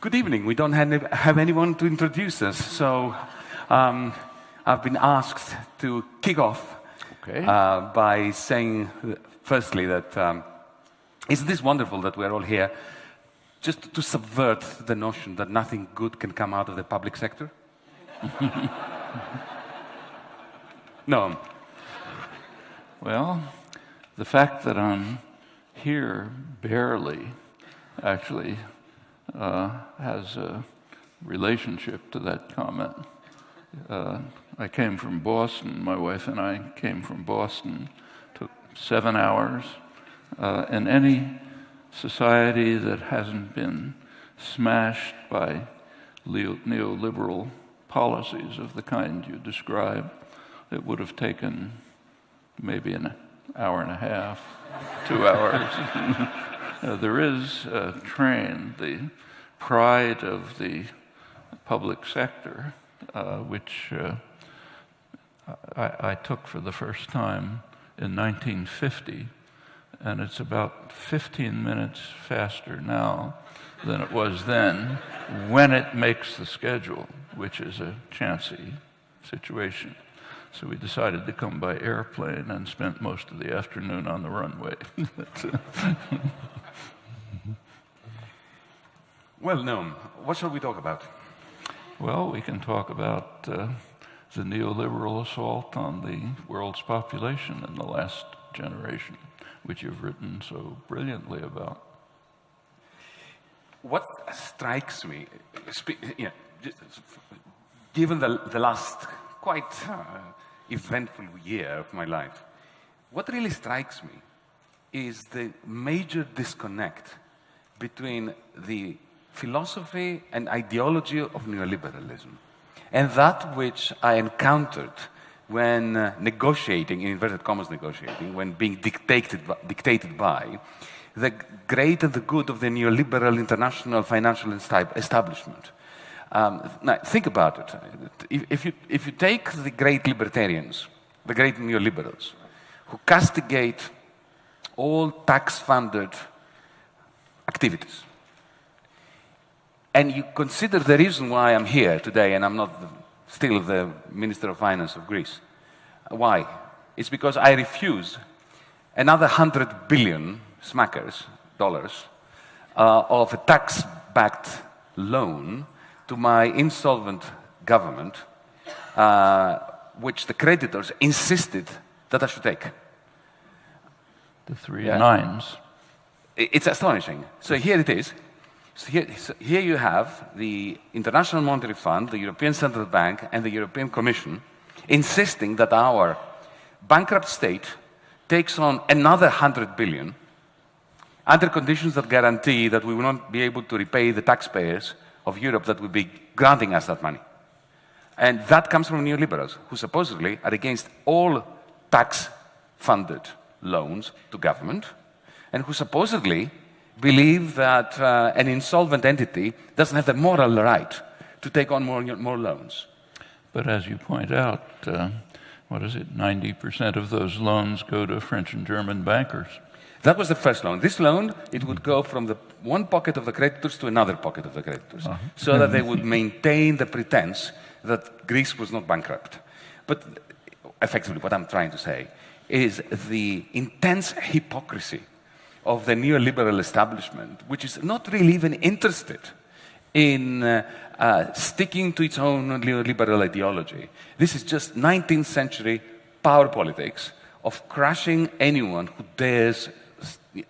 Good evening. We don't have anyone to introduce us, so I've been asked to kick off by saying, firstly, that isn't this wonderful that we're all here just to subvert the notion that nothing good can come out of the public sector? No. Well, the fact that I'm here barely actually has a relationship to that comment. I came from Boston. My wife and I came from Boston. Took 7 hours. In any society that hasn't been smashed by neoliberal policies of the kind you describe, it would have taken maybe an hour and a half, 2 hours. There is a train, the pride of the public sector, which I took for the first time in 1950, and it's about 15 minutes faster now than it was then when it makes the schedule, which is a chancy situation. So we decided to come by airplane and spent most of the afternoon on the runway. Well, Noam, what shall we talk about? Well, we can talk about the neoliberal assault on the world's population in the last generation, which you've written so brilliantly about. What strikes me, given the last quite eventful year of my life, what really strikes me is the major disconnect between the philosophy and ideology of neoliberalism and that which I encountered when negotiating, in inverted commas negotiating, when being dictated by the great and the good of the neoliberal international financial establishment. Now, think about it. If you take the great libertarians, the great neoliberals, who castigate all tax-funded activities, and you consider the reason why I'm here today and I'm not still the Minister of Finance of Greece. Why? It's because I refuse another 100 billion smackers, dollars, of a tax-backed loan to my insolvent government, which the creditors insisted that I should take. The three nines. It's astonishing. So here it is. So here you have the International Monetary Fund, the European Central Bank, and the European Commission insisting that our bankrupt state takes on another 100 billion under conditions that guarantee that we will not be able to repay the taxpayers of Europe that will be granting us that money. And that comes from neoliberals, who supposedly are against all tax-funded loans to government, and who supposedly believe that an insolvent entity doesn't have the moral right to take on more loans. But as you point out, 90% of those loans go to French and German bankers. That was the first loan. This loan, it would go from the one pocket of the creditors to another pocket of the creditors, so that they would maintain the pretense that Greece was not bankrupt. But effectively, what I'm trying to say is the intense hypocrisy of the neoliberal establishment, which is not really even interested in sticking to its own neoliberal ideology. This is just 19th century power politics of crushing anyone who dares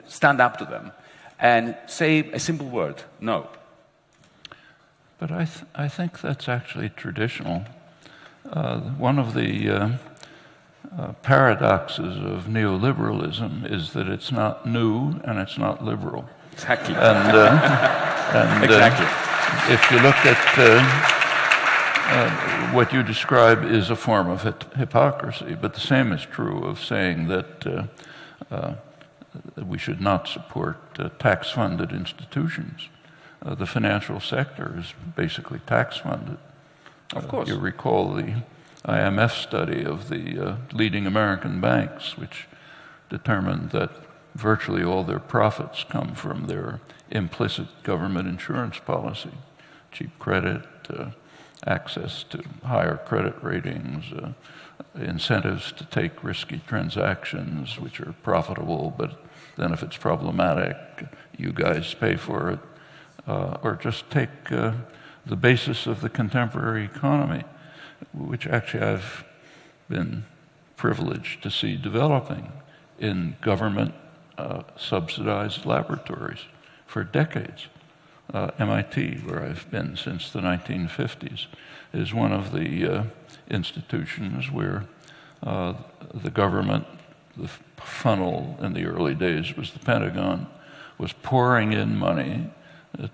stand up to them and say a simple word, no. But I think that's actually traditional. One of the paradoxes of neoliberalism is that it's not new and it's not liberal. Exactly. And exactly. If you look at what you describe is a form of hypocrisy, but the same is true of saying that we should not support tax-funded institutions. The financial sector is basically tax-funded. Of course. You recall the IMF study of the leading American banks, which determined that virtually all their profits come from their implicit government insurance policy, cheap credit, access to higher credit ratings, incentives to take risky transactions which are profitable, but then if it's problematic, you guys pay for it. Or just take the basis of the contemporary economy, which actually I've been privileged to see developing in government subsidized laboratories for decades. MIT, where I've been since the 1950s, is one of the institutions where the government, the funnel in the early days was the Pentagon, was pouring in money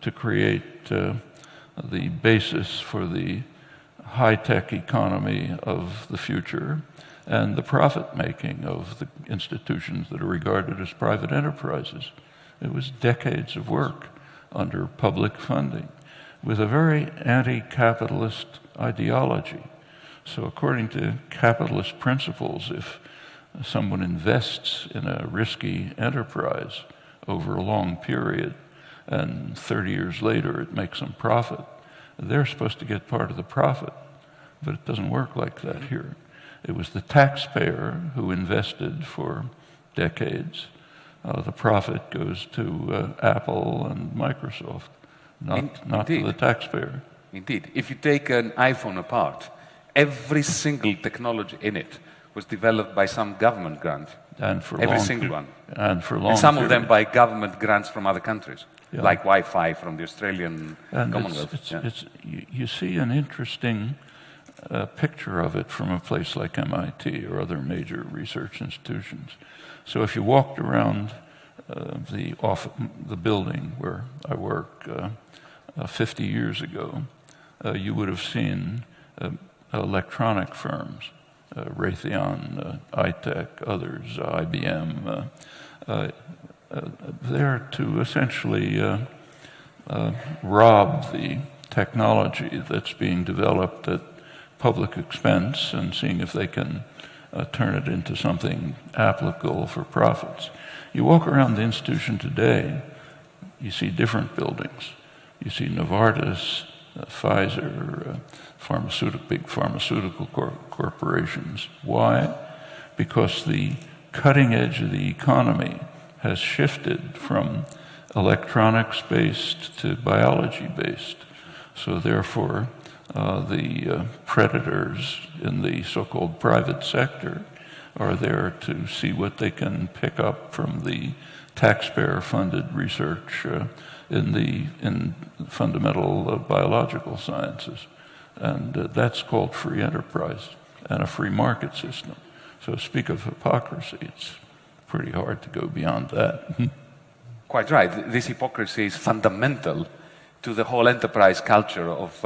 to create the basis for the high-tech economy of the future and the profit-making of the institutions that are regarded as private enterprises. It was decades of work under public funding with a very anti-capitalist ideology. So according to capitalist principles, if someone invests in a risky enterprise over a long period and 30 years later it makes them profit, they're supposed to get part of the profit. But it doesn't work like that here. It was the taxpayer who invested for decades. The profit goes to Apple and Microsoft, not to the taxpayer. Indeed. If you take an iPhone apart, every single technology in it was developed by some government grant. And for every single one. And for long and some period. of them by government grants from other countries, like Wi-Fi from the Australian Commonwealth. You see an interesting picture of it from a place like MIT or other major research institutions. So if you walked around the building where I work 50 years ago, you would have seen electronic firms, Raytheon, iTech, others, IBM, there to essentially rob the technology that's being developed at public expense and seeing if they can turn it into something applicable for profits. You walk around the institution today, you see different buildings. You see Novartis, Pfizer, big pharmaceutical corporations. Why? Because the cutting edge of the economy has shifted from electronics-based to biology-based. So therefore, the predators in the so-called private sector are there to see what they can pick up from the taxpayer-funded research in fundamental biological sciences. And that's called free enterprise and a free market system. So speak of hypocrisy, it's pretty hard to go beyond that. Quite right. This hypocrisy is fundamental to the whole enterprise culture of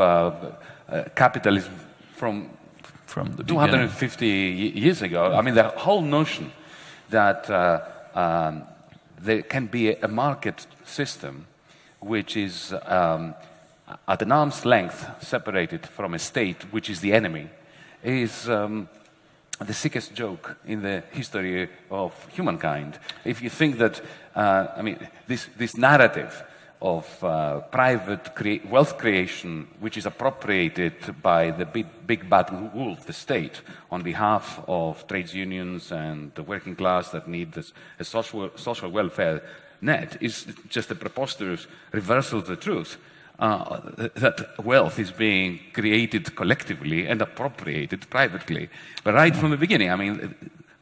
capitalism from the 250 years ago. I mean, the whole notion that there can be a market system which is at an arm's length separated from a state which is the enemy is the sickest joke in the history of humankind. If you think that, I mean, this narrative of private wealth creation, which is appropriated by the big bad wolf, the state, on behalf of trades unions and the working class that need a social welfare net, is just a preposterous reversal of the truth. That wealth is being created collectively and appropriated privately. But right from the beginning, I mean,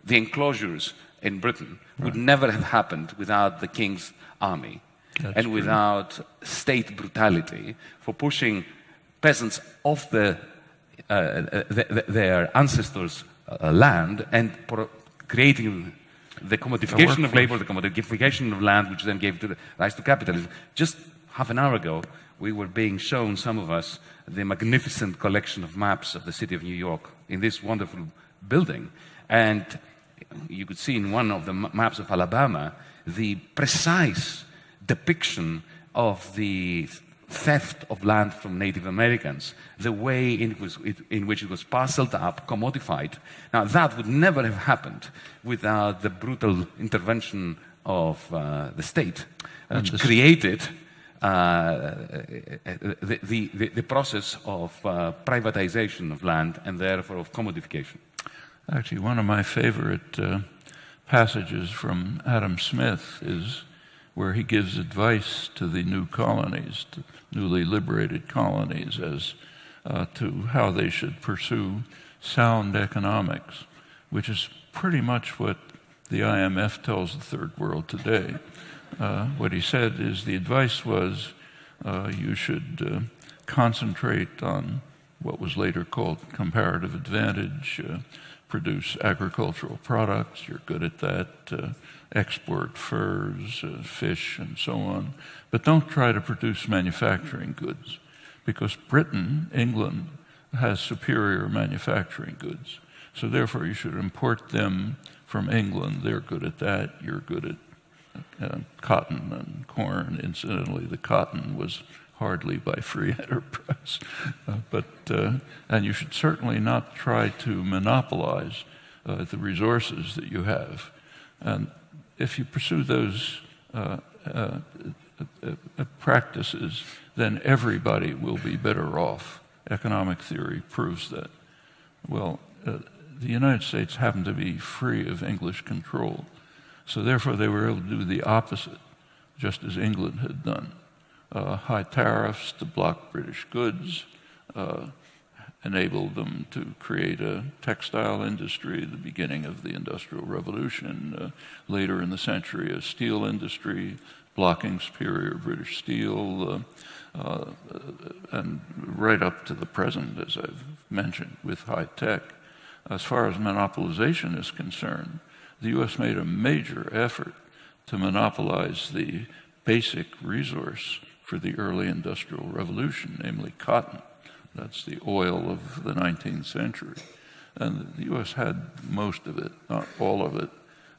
the enclosures in Britain would never have happened without the king's army. That's and without state brutality for pushing peasants off their ancestors' land and creating the commodification of labor, the commodification of land, which then gave rise to capitalism. Just half an hour ago, we were being shown, some of us, the magnificent collection of maps of the city of New York in this wonderful building. And you could see in one of the maps of Alabama the precise depiction of the theft of land from Native Americans, the way in which it was parceled up, commodified. Now, that would never have happened without the brutal intervention of the state, which And created the process of privatization of land and therefore of commodification. Actually, one of my favorite passages from Adam Smith is where he gives advice to the new colonies, to newly liberated colonies, as to how they should pursue sound economics, which is pretty much what the IMF tells the third world today. What he said is the advice was you should concentrate on what was later called comparative advantage, produce agricultural products, you're good at that, export furs, fish, and so on. But don't try to produce manufacturing goods, because Britain, England, has superior manufacturing goods. So therefore you should import them from England. They're good at that, you're good at cotton and corn. Incidentally, the cotton was hardly by free enterprise. And you should certainly not try to monopolize the resources that you have. And if you pursue those practices, then everybody will be better off. Economic theory proves that. Well, the United States happened to be free of English control. So therefore they were able to do the opposite, just as England had done. High tariffs to block British goods enabled them to create a textile industry, the beginning of the Industrial Revolution. Later in the century, a steel industry, blocking superior British steel, and right up to the present, as I've mentioned, with high tech. As far as monopolization is concerned, the U.S. made a major effort to monopolize the basic resource for the early Industrial Revolution, namely cotton. That's the oil of the 19th century. And the U.S. had most of it, not all of it.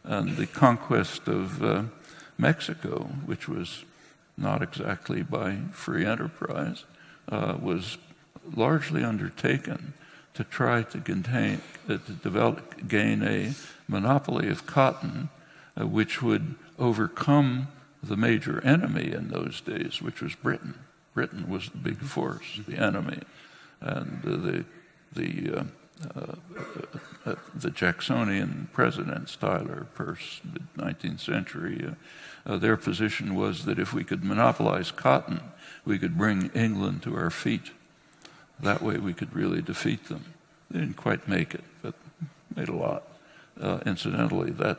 And the conquest of Mexico, which was not exactly by free enterprise, was largely undertaken to try to gain a monopoly of cotton, which would overcome the major enemy in those days, which was Britain. Britain was the big force, the enemy. And the Jacksonian presidents, Tyler, Peirce, mid-19th century, their position was that if we could monopolize cotton, we could bring England to our feet. That way we could really defeat them. They didn't quite make it, but made a lot. Incidentally, that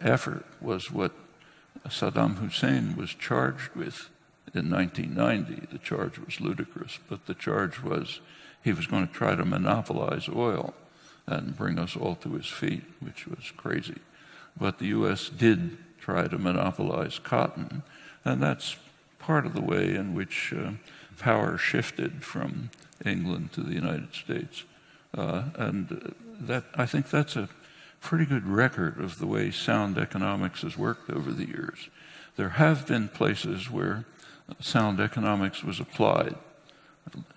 effort was what Saddam Hussein was charged with in 1990. The charge was ludicrous, but the charge was he was going to try to monopolize oil and bring us all to his feet, which was crazy. But the U.S. did try to monopolize cotton, and that's part of the way in which power shifted from England to the United States. I think that's a pretty good record of the way sound economics has worked over the years. There have been places where sound economics was applied,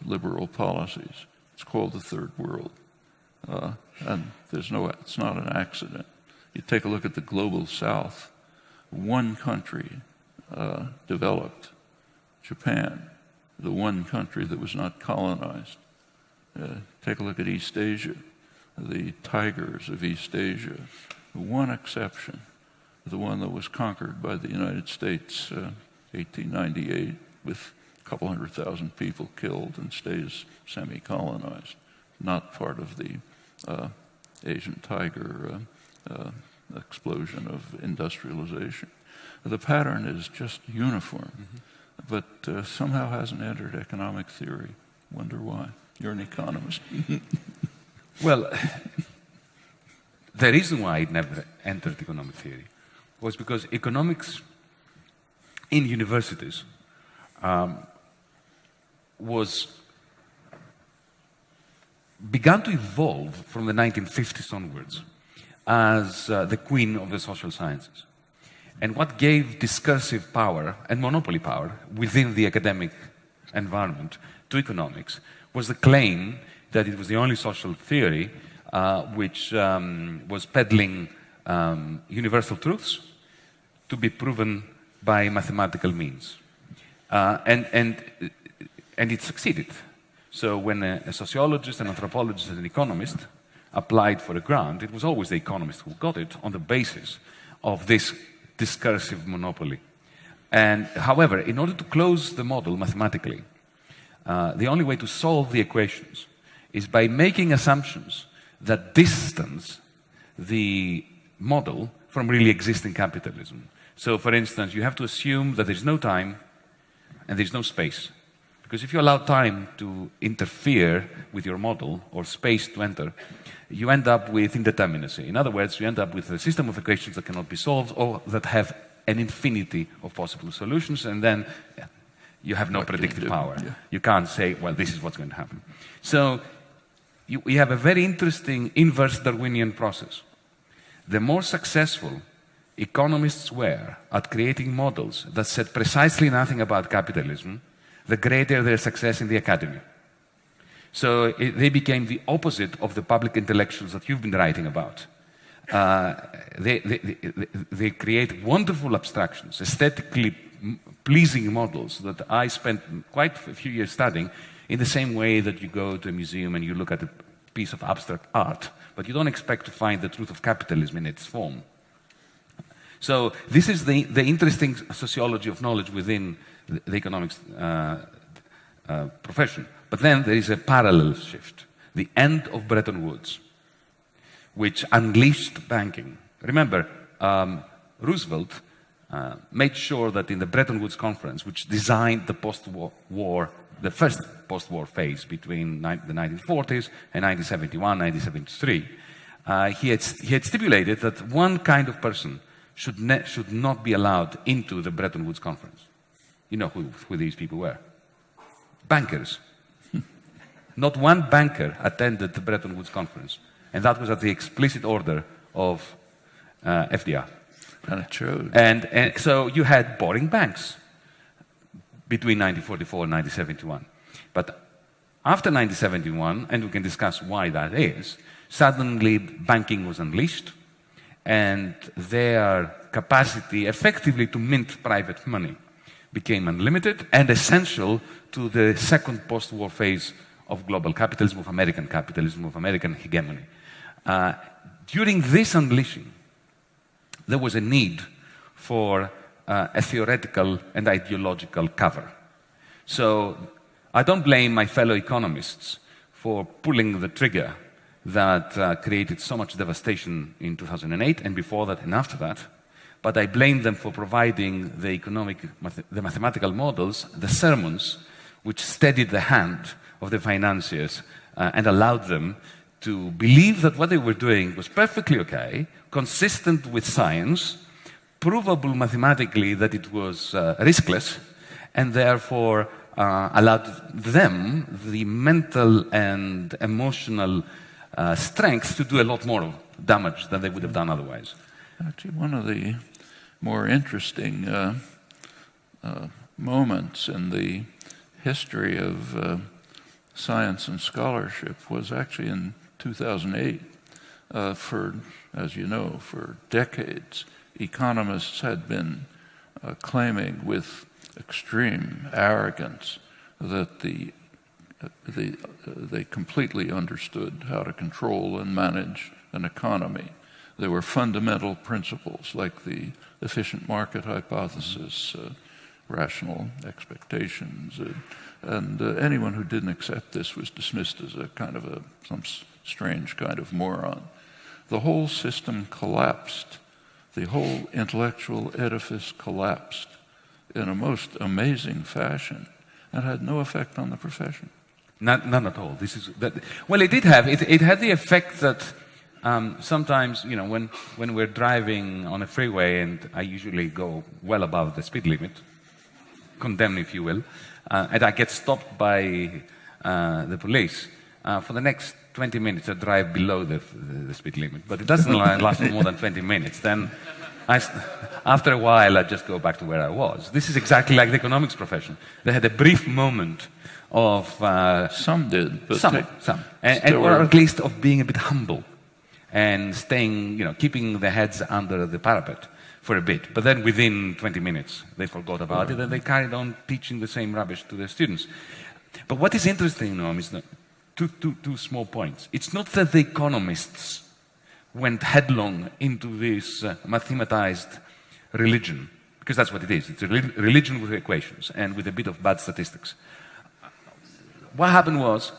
liberal policies. It's called the third world. And it's not an accident. You take a look at the global south. One country developed, Japan, the one country that was not colonized. Take a look at East Asia, the tigers of East Asia. One exception, the one that was conquered by the United States, 1898, with a couple 100,000 people killed and stays semi-colonized, not part of the Asian tiger explosion of industrialization. The pattern is just uniform, but somehow hasn't entered economic theory. Wonder why. You're an economist. Well, the reason why it never entered economic theory was because economics in universities began to evolve from the 1950s onwards as the queen of the social sciences. And what gave discursive power and monopoly power within the academic environment to economics was the claim that it was the only social theory which was peddling universal truths to be proven by mathematical means. And it succeeded. So when a sociologist, an anthropologist, and an economist applied for a grant, it was always the economist who got it on the basis of this discursive monopoly. And however, in order to close the model mathematically, the only way to solve the equations is by making assumptions that distance the model from really existing capitalism. So, for instance, you have to assume that there's no time and there's no space. Because if you allow time to interfere with your model or space to enter, you end up with indeterminacy. In other words, you end up with a system of equations that cannot be solved or that have an infinity of possible solutions, and then you have no predictive power. Yeah. You can't say, well, this is what's going to happen. So we have a very interesting inverse Darwinian process. The more successful economists were at creating models that said precisely nothing about capitalism, the greater their success in the academy. So they became the opposite of the public intellectuals that you've been writing about. They create wonderful abstractions, aesthetically pleasing models that I spent quite a few years studying, in the same way that you go to a museum and you look at a piece of abstract art, but you don't expect to find the truth of capitalism in its form. So this is the interesting sociology of knowledge within the economics profession. But then there is a parallel shift, the end of Bretton Woods, which unleashed banking. Remember, Roosevelt made sure that in the Bretton Woods Conference, which designed the post-war, the first post-war phase between the 1940s and 1971, 1973, he had stipulated that one kind of person should not be allowed into the Bretton Woods Conference. You know who these people were? Bankers. Not one banker attended the Bretton Woods Conference. And that was at the explicit order of FDR. True. And so you had boring banks between 1944 and 1971. But after 1971, and we can discuss why that is, suddenly banking was unleashed, and their capacity effectively to mint private money became unlimited and essential to the second post-war phase of global capitalism, of American hegemony. During this unleashing, there was a need for a theoretical and ideological cover. So I don't blame my fellow economists for pulling the trigger that created so much devastation in 2008 and before that and after that, but I blame them for providing the mathematical models, the sermons, which steadied the hand of the financiers and allowed them to believe that what they were doing was perfectly okay, consistent with science, provable mathematically that it was riskless, and therefore allowed them the mental and emotional strength to do a lot more damage than they would have done otherwise. Actually, one of the more interesting moments in the history of science and scholarship was actually in 2008. As you know, for decades, economists had been claiming with extreme arrogance that they completely understood how to control and manage an economy. There were fundamental principles like the efficient market hypothesis, rational expectations, and anyone who didn't accept this was dismissed as a kind of some strange kind of moron. The whole system collapsed. The whole intellectual edifice collapsed in a most amazing fashion and had no effect on the profession. None at all. Well, it did have. It had the effect that sometimes, you know, when we're driving on a freeway, and I usually go well above the speed limit, condemned if you will, and I get stopped by the police, for the next 20 minutes I drive below the speed limit, but it doesn't last more than 20 minutes. Then after a while I just go back to where I was. This is exactly like the economics profession. They had a brief moment of... some did, but... Some. Or at least of being a bit humble and staying, you know, keeping their heads under the parapet. for a bit. But then within 20 minutes, they forgot about it, and they carried on teaching the same rubbish to their students. But what is interesting, Noam, is that two small points. It's not that the economists went headlong into this mathematized religion, because that's what it is. It's a religion with equations and with a bit of bad statistics. What happened was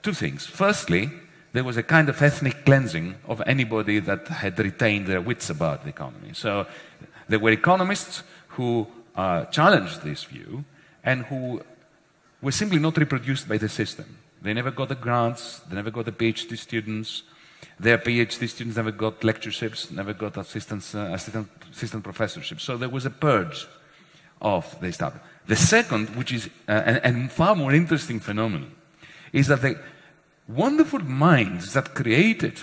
two things. Firstly, there was a kind of ethnic cleansing of anybody that had retained their wits about the economy. So there were economists who challenged this view and who were simply not reproduced by the system. They never got the grants, they never got the PhD students, their PhD students never got lectureships, never got assistant professorships. So there was a purge of the establishment. The second, which is and far more interesting phenomenon, is that the wonderful minds that created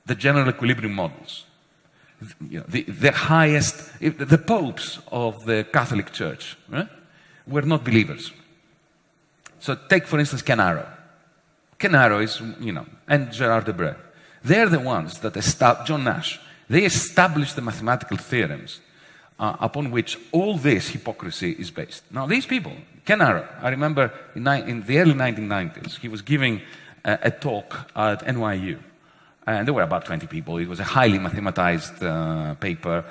the general equilibrium models, the highest, the popes of the Catholic Church, right, were not believers. So take, for instance, Kenaro. Kenaro is, and Gerard Debré. They're the ones that John Nash, they established the mathematical theorems upon which all this hypocrisy is based. Now, these people, Kenaro, I remember in the early 1990s, he was giving a talk at NYU. And there were about 20 people. It was a highly mathematized paper.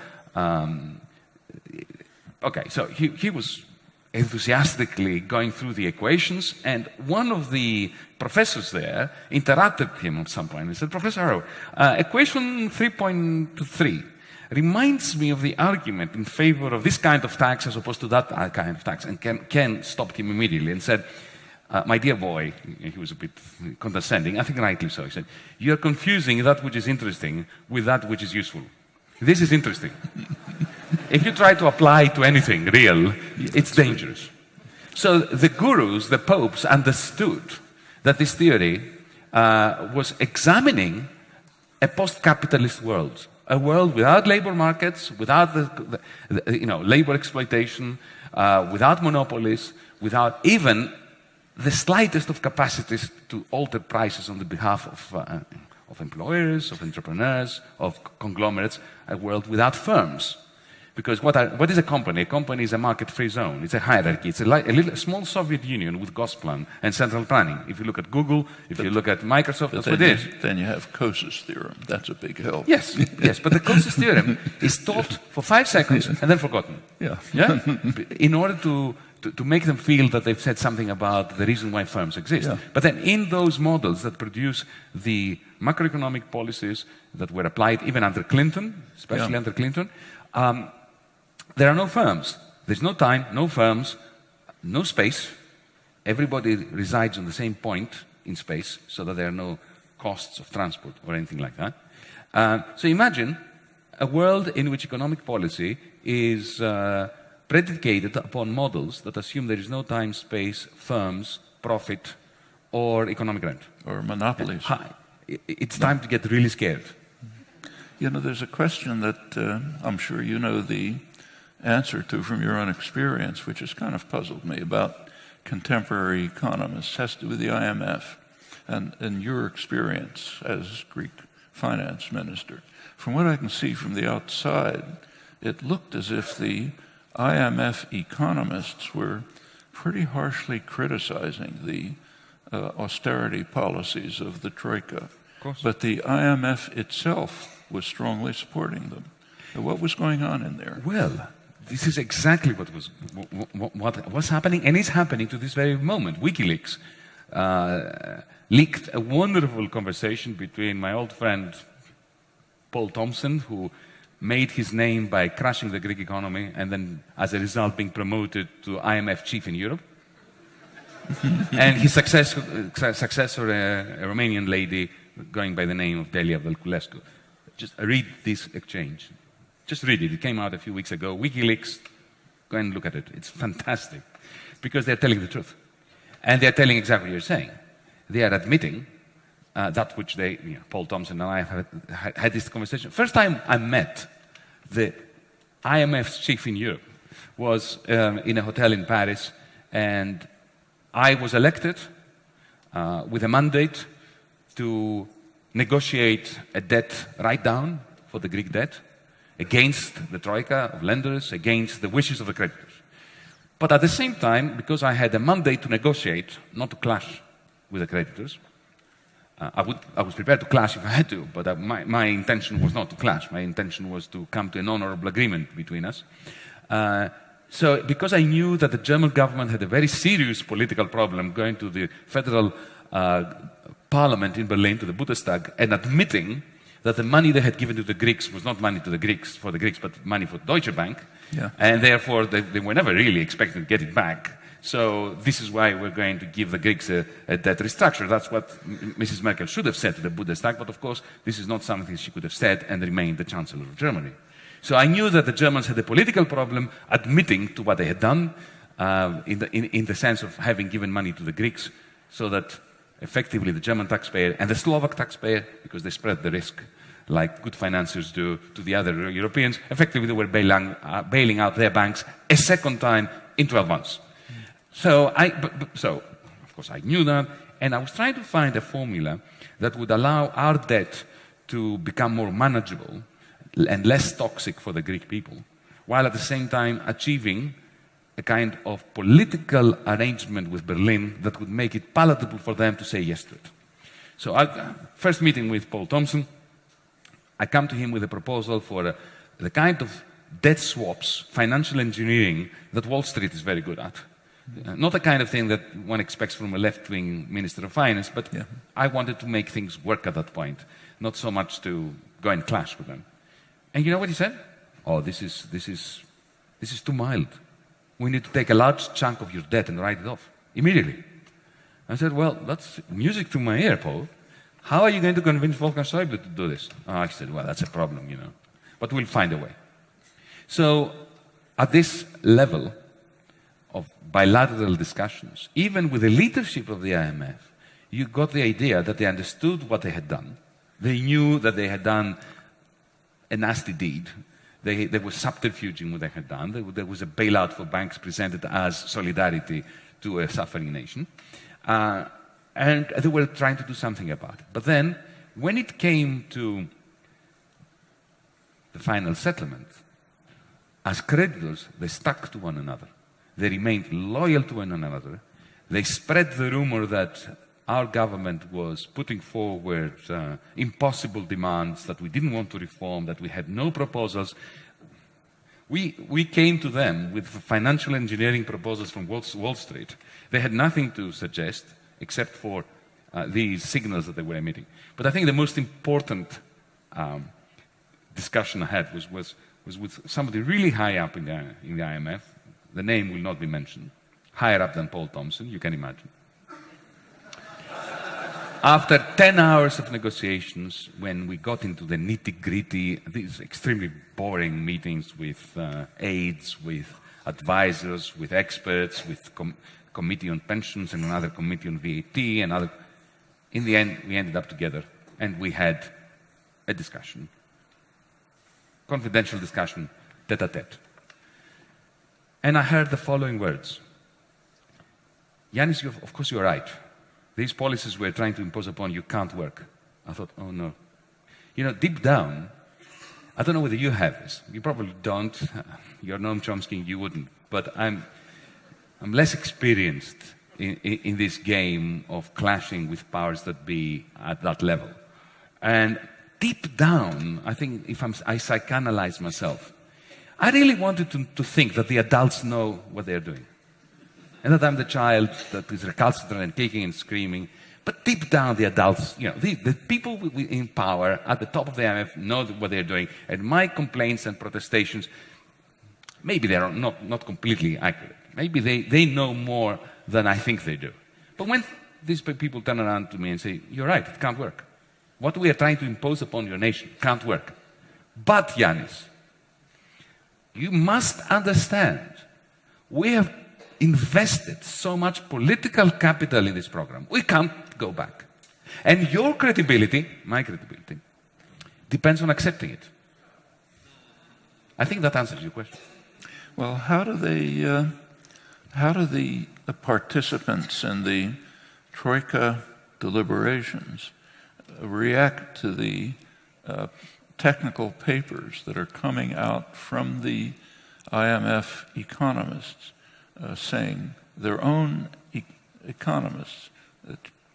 Okay, so he was enthusiastically going through the equations, and one of the professors there interrupted him at some point and said, "Professor Arrow, equation 3.3 reminds me of the argument in favor of this kind of tax as opposed to that kind of tax." And Ken stopped him immediately and said, "My dear boy," he was a bit condescending, I think rightly so, he said, "you are confusing that which is interesting with that which is useful. This is interesting. If you try to apply to anything real, it's dangerous." So the gurus, the popes, understood that this theory was examining a post-capitalist world, a world without labor markets, without labor exploitation, without monopolies, without even the slightest of capacities to alter prices on the behalf of employers, of entrepreneurs, of conglomerates, a world without firms. Because what is a company? A company is a market-free zone. It's a hierarchy. It's a small Soviet Union with Gosplan and central planning. If you look at Google, if you look at Microsoft, that's what it is. Then you have Coase's theorem. That's a big help. Yes, yes. But the Coase's theorem is taught for 5 seconds and then forgotten. Yeah. In order to make them feel that they've said something about the reason why firms exist. Yeah. But then in those models that produce the macroeconomic policies that were applied even under Clinton, especially under Clinton, there are no firms. There's no time, no firms, no space. Everybody resides on the same point in space so that there are no costs of transport or anything like that. So imagine a world in which economic policy is predicated upon models that assume there is no time, space, firms, profit, or economic rent. Or monopolies. It's time to get really scared. There's a question that I'm sure you know the answer to from your own experience, which has kind of puzzled me about contemporary economists, has to do with the IMF and your experience as Greek finance minister. From what I can see from the outside, it looked as if the IMF economists were pretty harshly criticizing the austerity policies of the Troika. But the IMF itself was strongly supporting them. What was going on in there? Well, this is exactly what was happening, and is happening to this very moment. WikiLeaks leaked a wonderful conversation between my old friend Paul Thompson, who made his name by crashing the Greek economy and then, as a result, being promoted to IMF chief in Europe. And his successor, a Romanian lady going by the name of Delia Velculescu. Just read this exchange. Just read it. It came out a few weeks ago. WikiLeaks, go and look at it. It's fantastic because they're telling the truth. And they're telling exactly what you're saying. They are admitting that which Paul Thompson and I have had this conversation. First time I met the IMF's chief in Europe was in a hotel in Paris, and I was elected with a mandate to negotiate a debt write-down for the Greek debt, against the troika of lenders, against the wishes of the creditors. But at the same time, because I had a mandate to negotiate, not to clash with the creditors, I was prepared to clash if I had to, but my intention was not to clash. My intention was to come to an honorable agreement between us. So because I knew that the German government had a very serious political problem going to the federal parliament in Berlin, to the Bundestag, and admitting that the money they had given to the Greeks was not money to the Greeks, for the Greeks, but money for Deutsche Bank, and therefore they were never really expecting to get it back. So this is why we're going to give the Greeks a debt restructure. That's what Mrs. Merkel should have said to the Bundestag, but of course this is not something she could have said and remained the Chancellor of Germany. So I knew that the Germans had a political problem admitting to what they had done in the sense of having given money to the Greeks, so that effectively the German taxpayer and the Slovak taxpayer, because they spread the risk like good financiers do to the other Europeans, effectively they were bailing out their banks a second time in 12 months. So, of course, I knew that, and I was trying to find a formula that would allow our debt to become more manageable and less toxic for the Greek people, while at the same time achieving a kind of political arrangement with Berlin that would make it palatable for them to say yes to it. So, first meeting with Paul Thompson, I come to him with a proposal for the kind of debt swaps, financial engineering that Wall Street is very good at. Not the kind of thing that one expects from a left-wing Minister of Finance, but I wanted to make things work at that point, not so much to go and clash with them. And you know what he said? Oh, this is too mild. We need to take a large chunk of your debt and write it off immediately. I said, well, that's music to my ear, Paul. How are you going to convince Wolfgang Schäuble to do this? Oh, I said, well, that's a problem, you know. But we'll find a way. So, at this level of bilateral discussions, even with the leadership of the IMF, you got the idea that they understood what they had done. They knew that they had done a nasty deed. They were subterfuging what they had done. There was a bailout for banks presented as solidarity to a suffering nation. And they were trying to do something about it. But then, when it came to the final settlement, as creditors, they stuck to one another. They remained loyal to one another. They spread the rumor that our government was putting forward impossible demands, that we didn't want to reform, that we had no proposals. We came to them with financial engineering proposals from Wall Street. They had nothing to suggest except for these signals that they were emitting. But I think the most important discussion I had was with somebody really high up in the IMF. The name will not be mentioned. Higher up than Paul Thompson, you can imagine. After 10 hours of negotiations, when we got into the nitty-gritty, these extremely boring meetings with aides, with advisors, with experts, with committee on pensions and another committee on VAT, and other. In the end, we ended up together and we had a discussion, confidential discussion, tete-a-tete. And I heard the following words. Yanis, of course you're right. These policies we're trying to impose upon you can't work. I thought, oh no. You know, deep down, I don't know whether you have this. You probably don't. You're Noam Chomsky, you wouldn't. But I'm less experienced in this game of clashing with powers that be at that level. And deep down, I think if I psychoanalyze myself, I really wanted to think that the adults know what they're doing. And that I'm the child that is recalcitrant and kicking and screaming. But deep down, the adults, you know, the people in power at the top of the IMF know what they're doing. And my complaints and protestations, maybe they're not completely accurate. Maybe they know more than I think they do. But when these people turn around to me and say, you're right, it can't work. What we are trying to impose upon your nation can't work. But, Yanis, you must understand, we have invested so much political capital in this program. We can't go back. And your credibility, my credibility, depends on accepting it. I think that answers your question. Well, how do the participants in the Troika deliberations react to the technical papers that are coming out from the IMF economists saying, their own economists,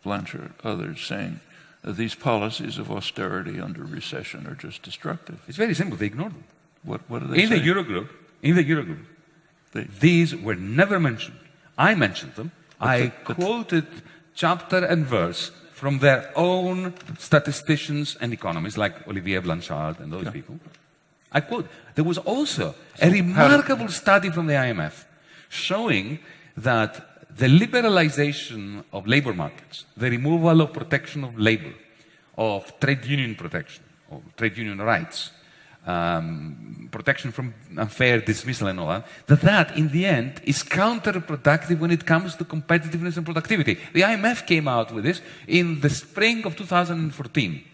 Blanchard, others saying, these policies of austerity under recession are just destructive. It's very simple. They ignored them. What do they say? In the Eurogroup, these were never mentioned. I mentioned them. I quoted chapter and verse from their own statisticians and economists, like Olivier Blanchard and those people. I quote. There was also a remarkable study from the IMF showing that the liberalization of labor markets, the removal of protection of labor, of trade union protection, of trade union rights, protection from unfair dismissal and all that in the end is counterproductive when it comes to competitiveness and productivity. The IMF came out with this in the spring of 2014.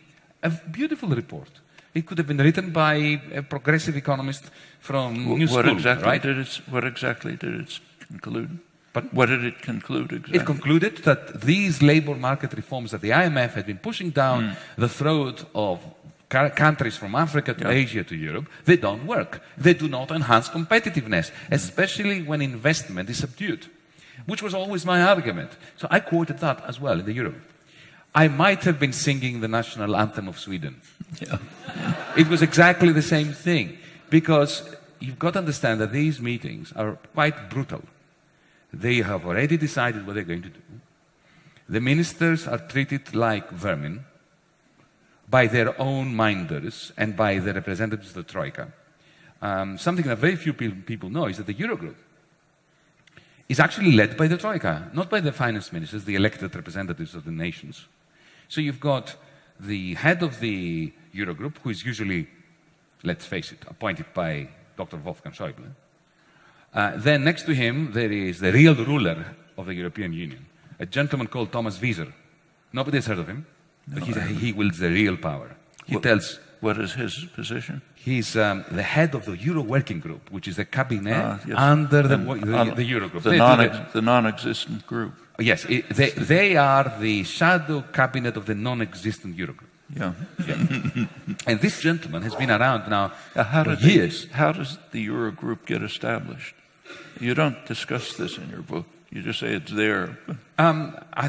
A beautiful report. It could have been written by a progressive economist from New School, right? What exactly did it conclude? But what did it conclude exactly? It concluded that these labor market reforms that the IMF had been pushing down the throat of countries from Africa to Asia to Europe, they don't work. They do not enhance competitiveness, especially when investment is subdued, which was always my argument. So I quoted that as well in the Euro. I might have been singing the national anthem of Sweden. It was exactly the same thing, because you've got to understand that these meetings are quite brutal. They have already decided what they're going to do. The ministers are treated like vermin by their own minders and by the representatives of the Troika. Something that very few people know is that the Eurogroup is actually led by the Troika, not by the finance ministers, the elected representatives of the nations. So you've got the head of the Eurogroup, who is usually, let's face it, appointed by Dr. Wolfgang Schäuble. Then next to him, there is the real ruler of the European Union, a gentleman called Thomas Wieser. Nobody has heard of him. But he wields the real power. What is his position? He's the head of the Euro Working Group, which is a cabinet under the Eurogroup. The non-existent group. Yes, they are the shadow cabinet of the non-existent Eurogroup. Yeah. And this gentleman has been around now for years. How does the Eurogroup get established? You don't discuss this in your book. You just say it's there. I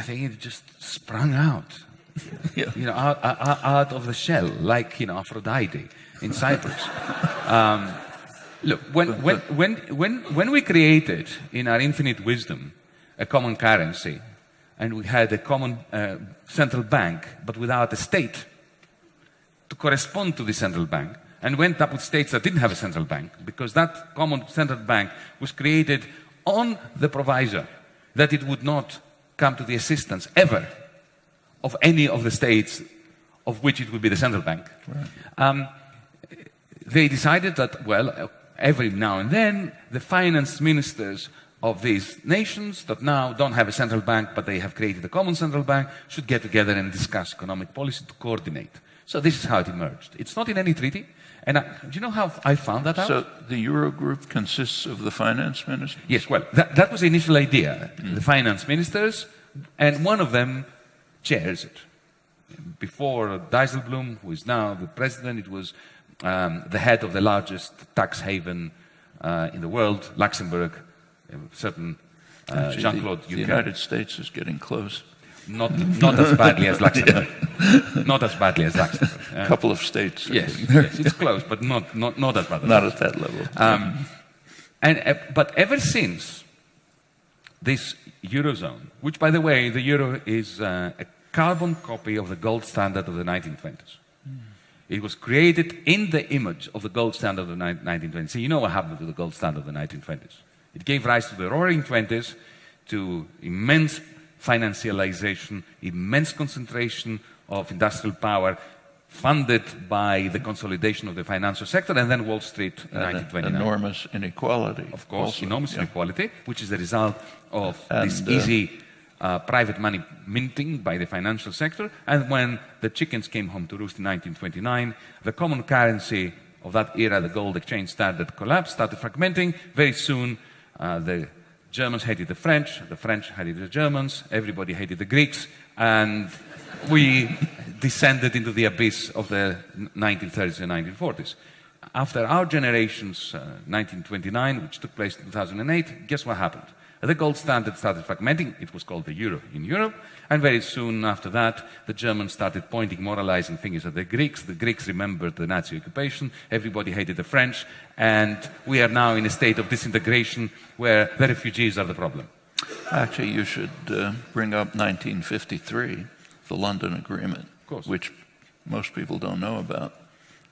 think it just sprung out, out of the shell, like Aphrodite in Cyprus. Look, when we created in our infinite wisdom a common currency, and we had a common central bank, but without a state to correspond to the central bank, and went up with states that didn't have a central bank, because that common central bank was created on the proviso that it would not come to the assistance ever of any of the states of which it would be the central bank. Right. They decided that, well, every now and then, the finance ministers of these nations that now don't have a central bank, but they have created a common central bank, should get together and discuss economic policy to coordinate. So this is how it emerged. It's not in any treaty. And do you know how I found that out? So the Eurogroup consists of the finance ministers? Yes, well, that was the initial idea. The finance ministers, and one of them chairs it. Before Dijsselbloem, who is now the president, it was the head of the largest tax haven in the world, Luxembourg, certain Jean-Claude Juncker. The United States is getting close. Not as badly as Luxembourg. Not as badly as Luxembourg. A couple of states. Yes, it's close, but not as bad. Not at that level. But ever since this Eurozone, which, by the way, the Euro is a carbon copy of the gold standard of the 1920s. It was created in the image of the gold standard of the 1920s. So you know what happened to the gold standard of the 1920s. It gave rise to the roaring 20s, to immense financialization, immense concentration of industrial power, funded by the consolidation of the financial sector, and then Wall Street in 1929. Enormous inequality. Of course, also, enormous inequality, which is the result of this easy private money minting by the financial sector. And when the chickens came home to roost in 1929, the common currency of that era, the gold exchange standard, collapsed, started fragmenting. Very soon, the Germans hated the French hated the Germans, everybody hated the Greeks, and we descended into the abyss of the 1930s and 1940s. After our generation's 1929, which took place in 2008, guess what happened? The gold standard started fragmenting. It was called the euro in Europe. And very soon after that, the Germans started pointing moralizing fingers at the Greeks. The Greeks remembered the Nazi occupation. Everybody hated the French. And we are now in a state of disintegration where the refugees are the problem. Actually, you should bring up 1953, the London Agreement, which most people don't know about.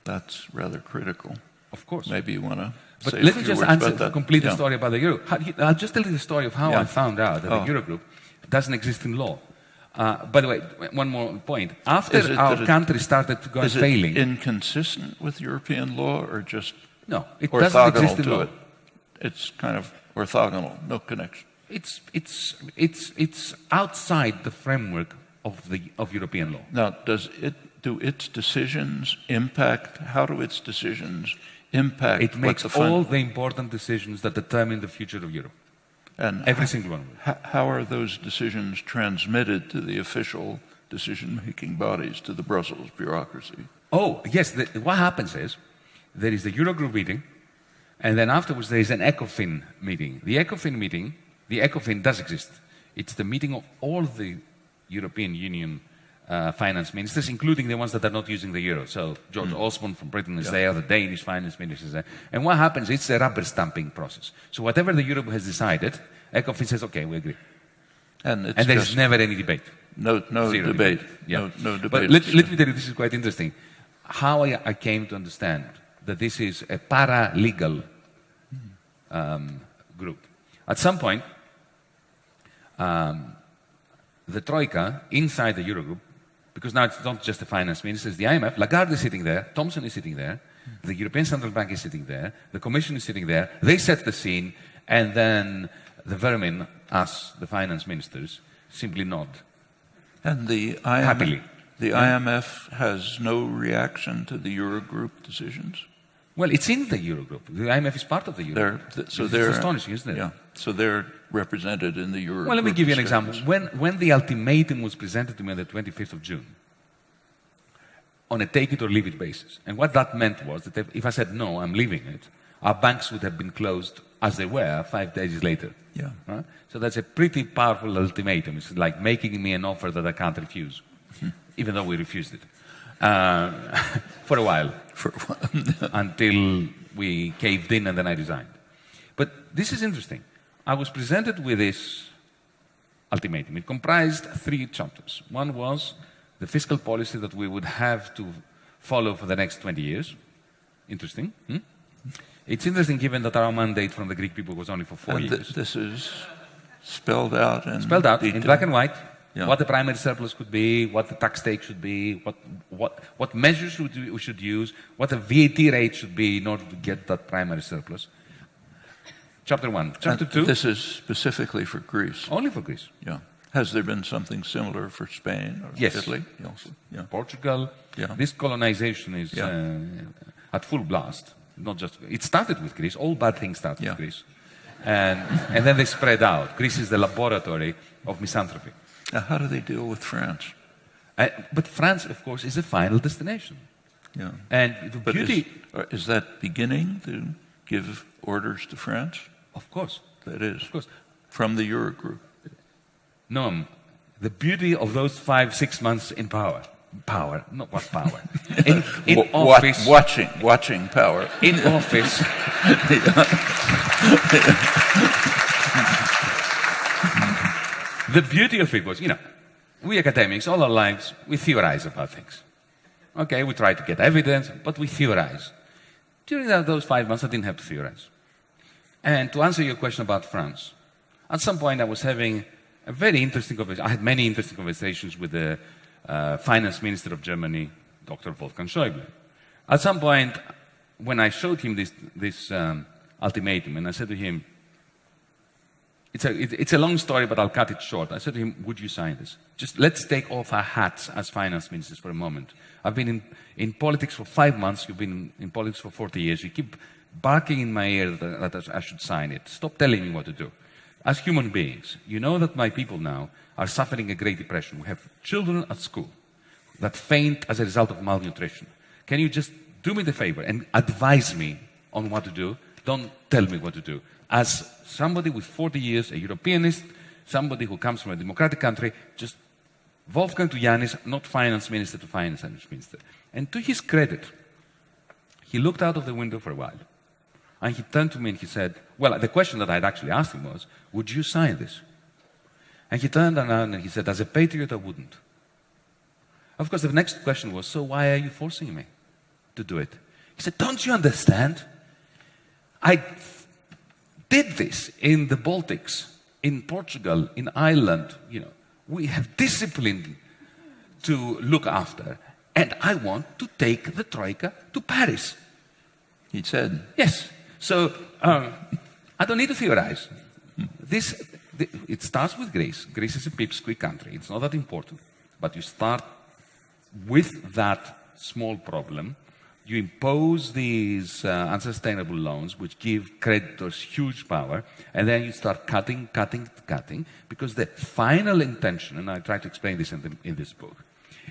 That's rather critical. Of course. Maybe you want to But say let a me few just words answer, about that. complete the story about the Euro. I'll just tell you the story of how I found out that the Eurogroup doesn't exist in law. By the way, one more point. After our country started to go failing... Is it inconsistent with European law or just no, it doesn't exist in to law. it? It's kind of orthogonal, no connection. It's outside the framework of European law. Now, do its decisions impact, how do its decisions impact it makes all the important decisions that determine the future of Europe. And every single one of them. How are those decisions transmitted to the official decision-making bodies, to the Brussels bureaucracy? Oh, yes. What happens is there is the Eurogroup meeting, and then afterwards there is an ECOFIN meeting. The ECOFIN does exist. It's the meeting of all the European Union finance ministers, including the ones that are not using the euro. So George Osborne from Britain is there, the Danish finance minister is there. And what happens, it's a rubber stamping process. So whatever the Europe has decided, ECOFIN says, okay, we agree. And there's never any debate. No debate. Yeah. No debate. But let me tell you, this is quite interesting. How I came to understand that this is a paralegal group. At some point, the Troika, inside the Eurogroup, because now it's not just the finance ministers, the IMF, Lagarde is sitting there, Thompson is sitting there, the European Central Bank is sitting there, the Commission is sitting there, they set the scene, and then the vermin, us, the finance ministers, simply nod. And the IMF, happily. The IMF has no reaction to the Eurogroup decisions? Well, it's in the Eurogroup. The IMF is part of the Eurogroup. It's astonishing, isn't it? Yeah. So they're represented in the Eurogroup. Well, let me give you an example. When the ultimatum was presented to me on the 25th of June, on a take it or leave it basis, and what that meant was that if I said no, I'm leaving it, our banks would have been closed as they were 5 days later. Yeah. Right? So that's a pretty powerful ultimatum. It's like making me an offer that I can't refuse, even though we refused it. For a while. Until we caved in and then I resigned. But this is interesting. I was presented with this ultimatum. It comprised 3 chapters. One was the fiscal policy that we would have to follow for the next 20 years. Interesting. It's interesting given that our mandate from the Greek people was only for 4 years. This is spelled out in in black and white. Yeah. What the primary surplus could be, what the tax take should be, what measures we should use, what the VAT rate should be in order to get that primary surplus. Chapter 1. Chapter 2. This is specifically for Greece. Only for Greece. Yeah. Has there been something similar for Spain or Italy? Also? Yeah. Portugal. Yeah. This colonization is at full blast. Not just it started with Greece. All bad things started with Greece, and then they spread out. Greece is the laboratory of misanthropy. Now, how do they deal with France? But France, of course, is a final destination. Yeah. And the beauty... Is that beginning to give orders to France? Of course. That is. Of course. From the Eurogroup. Noam, the beauty of those 5-6 months in power. Power, not what power. In office... Watching power. In office... The beauty of it was, we academics, all our lives, we theorize about things. Okay, we try to get evidence, but we theorize. During those 5 months, I didn't have to theorize. And to answer your question about France, at some point I was having a very interesting conversation. I had many interesting conversations with the finance minister of Germany, Dr. Wolfgang Schäuble. At some point, when I showed him this ultimatum, and I said to him, it's a long story, but I'll cut it short. I said to him, would you sign this? Just let's take off our hats as finance ministers for a moment. I've been in politics for 5 months. You've been in politics for 40 years. You keep barking in my ear that I should sign it. Stop telling me what to do. As human beings, you know that my people now are suffering a Great Depression. We have children at school. that faint as a result of malnutrition. Can you just do me the favor and advise me on what to do? Don't tell me what to do. As somebody with 40 years, a Europeanist, somebody who comes from a democratic country, just Wolfgang to Yanis, not finance minister to finance minister. And to his credit, he looked out of the window for a while. And he turned to me and he said, well, the question that I'd actually asked him was, would you sign this? And he turned around and he said, as a patriot, I wouldn't. Of course, the next question was, so why are you forcing me to do it? He said, don't you understand? I did this in the Baltics, in Portugal, in Ireland. You know, we have discipline to look after. And I want to take the Troika to Paris. He said. Yes. So I don't need to theorize. It starts with Greece. Greece is a pipsqueak country. It's not that important. But you start with that small problem. You impose these unsustainable loans, which give creditors huge power, and then you start cutting, because the final intention, and I try to explain this in this book,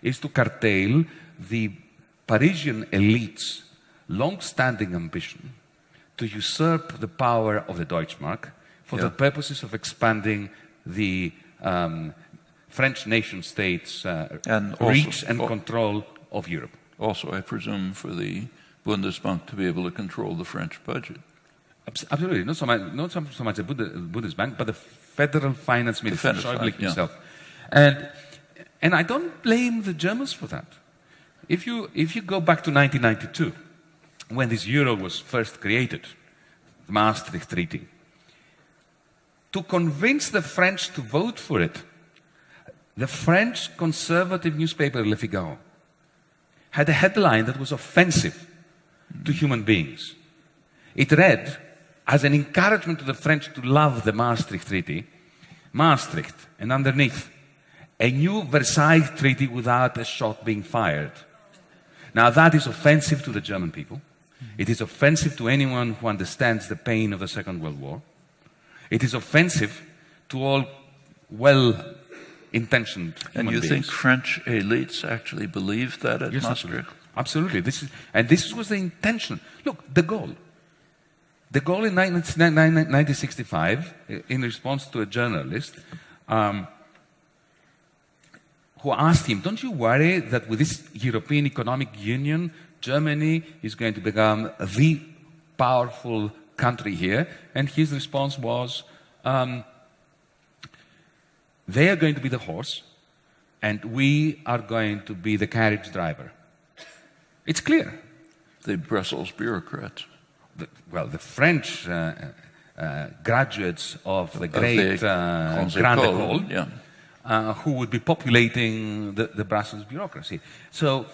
is to curtail the Parisian elite's long-standing ambition to usurp the power of the Deutschmark for the purposes of expanding the French nation-state's reach and control of Europe. Also, I presume, for the Bundesbank to be able to control the French budget. Absolutely. Not so much the Bundesbank, but the Federal Finance Minister, Schäuble himself. And I don't blame the Germans for that. If you go back to 1992, when this euro was first created, the Maastricht Treaty, to convince the French to vote for it, the French conservative newspaper Le Figaro had a headline that was offensive to human beings. It read, as an encouragement to the French to love the Maastricht Treaty, Maastricht, and underneath, a new Versailles Treaty without a shot being fired. Now that is offensive to the German people. It is offensive to anyone who understands the pain of the Second World War. It is offensive to all well-intentioned human beings. And you think French elites actually believed that at Maastricht? Absolutely. This was the intention. Look, de Gaulle in 1965, in response to a journalist, who asked him, don't you worry that with this European Economic Union, Germany is going to become the powerful country here? And his response was, they are going to be the horse, and we are going to be the carriage driver. It's clear. The Brussels bureaucrats. The French graduates of the great Grande École, who would be populating the Brussels bureaucracy. So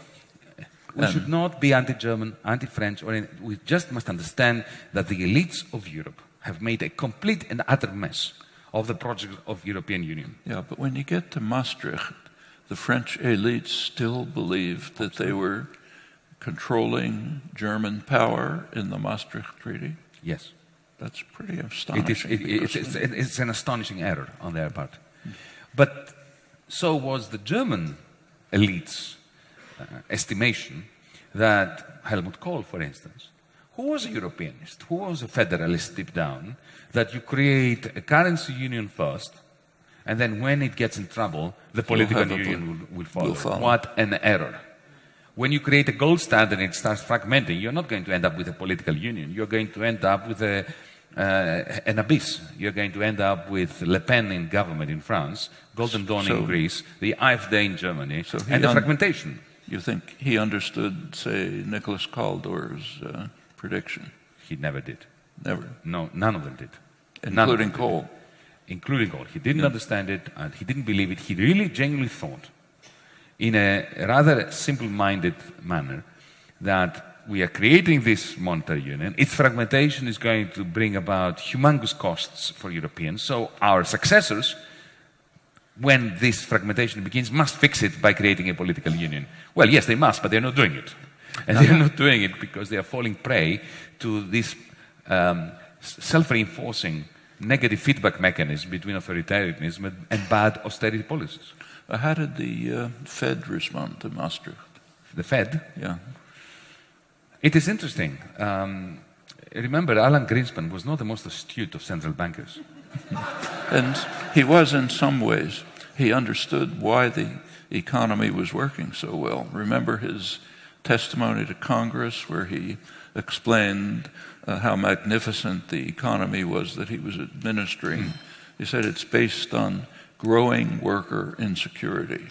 we should not be anti-German, anti-French, we just must understand that the elites of Europe have made a complete and utter mess of the project of European Union. Yeah, but when you get to Maastricht, the French elites still believed that they were controlling German power in the Maastricht Treaty. Yes. That's pretty astonishing. It's an astonishing error on their part. But so was the German elite's estimation that Helmut Kohl, for instance, who was a Europeanist, who was a federalist deep down, that you create a currency union first, and then when it gets in trouble, the political union will follow. What an error. When you create a gold standard and it starts fragmenting, you're not going to end up with a political union. You're going to end up with an abyss. You're going to end up with Le Pen in government in France, Golden Dawn in Greece, the AfD in Germany, and the fragmentation. You think he understood, say, Nicholas Kaldor's prediction? He never did. Never? No, none of them did. Including Kohl? Including Kohl. He didn't understand it, and he didn't believe it. He really genuinely thought, in a rather simple-minded manner, that we are creating this monetary union. Its fragmentation is going to bring about humongous costs for Europeans. So our successors, when this fragmentation begins, must fix it by creating a political union. Well, yes, they must, but they're not doing it. And they're not doing it because they are falling prey to this self-reinforcing negative feedback mechanism between authoritarianism and bad austerity policies. How did the Fed respond to Maastricht? The Fed? Yeah. It is interesting. Remember, Alan Greenspan was not the most astute of central bankers. And he was in some ways. He understood why the economy was working so well. Remember his testimony to Congress where he explained how magnificent the economy was that he was administering. He said it's based on growing worker insecurity.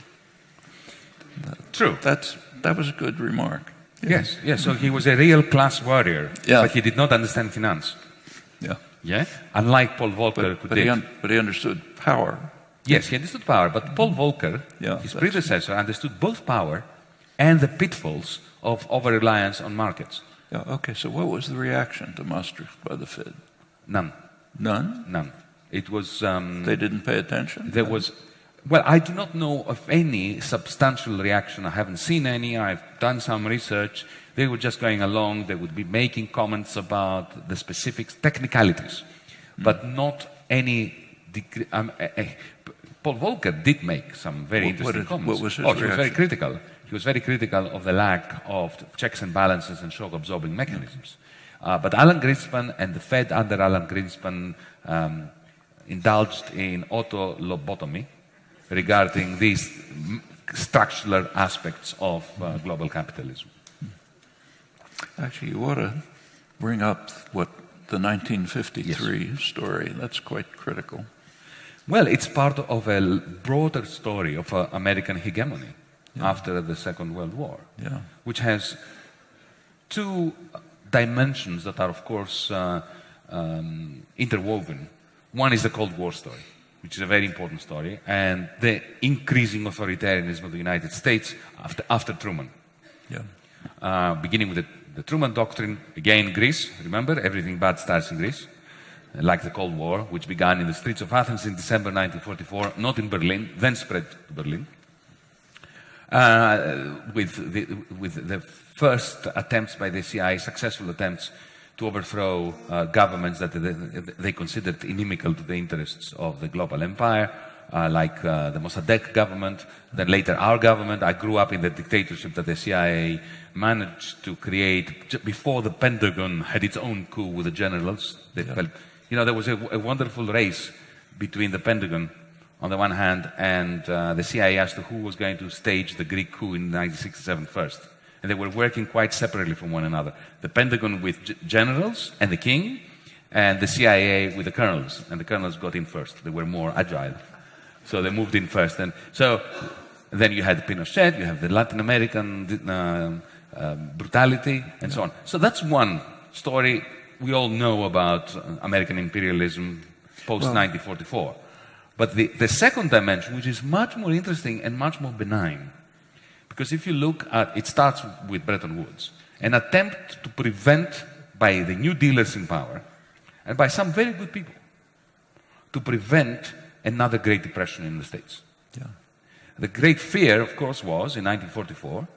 True. That was a good remark. Yeah. Yes. So he was a real class warrior, but he did not understand finance. Yeah. Yeah. Unlike Paul Volcker, but he understood power. Yes, he understood power. But Paul Volcker, his predecessor, understood both power and the pitfalls of over-reliance on markets. Yeah. Okay. So what was the reaction to Maastricht by the Fed? None. None. None. It was. They didn't pay attention. There was. Well, I do not know of any substantial reaction. I haven't seen any. I've done some research. They were just going along. They would be making comments about the specifics, technicalities, but not any degree. Paul Volcker did make some very interesting comments. What was his reaction? He was very critical. He was very critical of the lack of checks and balances and shock-absorbing mechanisms. But Alan Greenspan and the Fed under Alan Greenspan indulged in auto-lobotomy regarding these structural aspects of global capitalism. Actually, you ought to bring up what the 1953 story. That's quite critical. Well, it's part of a broader story of American hegemony after the Second World War, which has two dimensions that are, of course, interwoven. One is the Cold War story, which is a very important story, and the increasing authoritarianism of the United States after Truman. Beginning with the Truman Doctrine, again Greece, remember, everything bad starts in Greece, like the Cold War, which began in the streets of Athens in December 1944, not in Berlin, then spread to Berlin, with the first attempts by the CIA, successful attempts to overthrow governments that they considered inimical to the interests of the global empire, like the Mossadegh government, then later our government. I grew up in the dictatorship that the CIA managed to create before the Pentagon had its own coup with the generals. There was a wonderful race between the Pentagon on the one hand and the CIA as to who was going to stage the Greek coup in 1967 first. And they were working quite separately from one another. The Pentagon with generals and the king, and the CIA with the colonels. And the colonels got in first. They were more agile. So they moved in first. And so then you had Pinochet, you have the Latin American brutality, and so on. So that's one story we all know about American imperialism post-1944. But the second dimension, which is much more interesting and much more benign, because if you look at, it starts with Bretton Woods, an attempt to prevent, by the new dealers in power, and by some very good people, to prevent another Great Depression in the States. The great fear, of course, was, in 1944,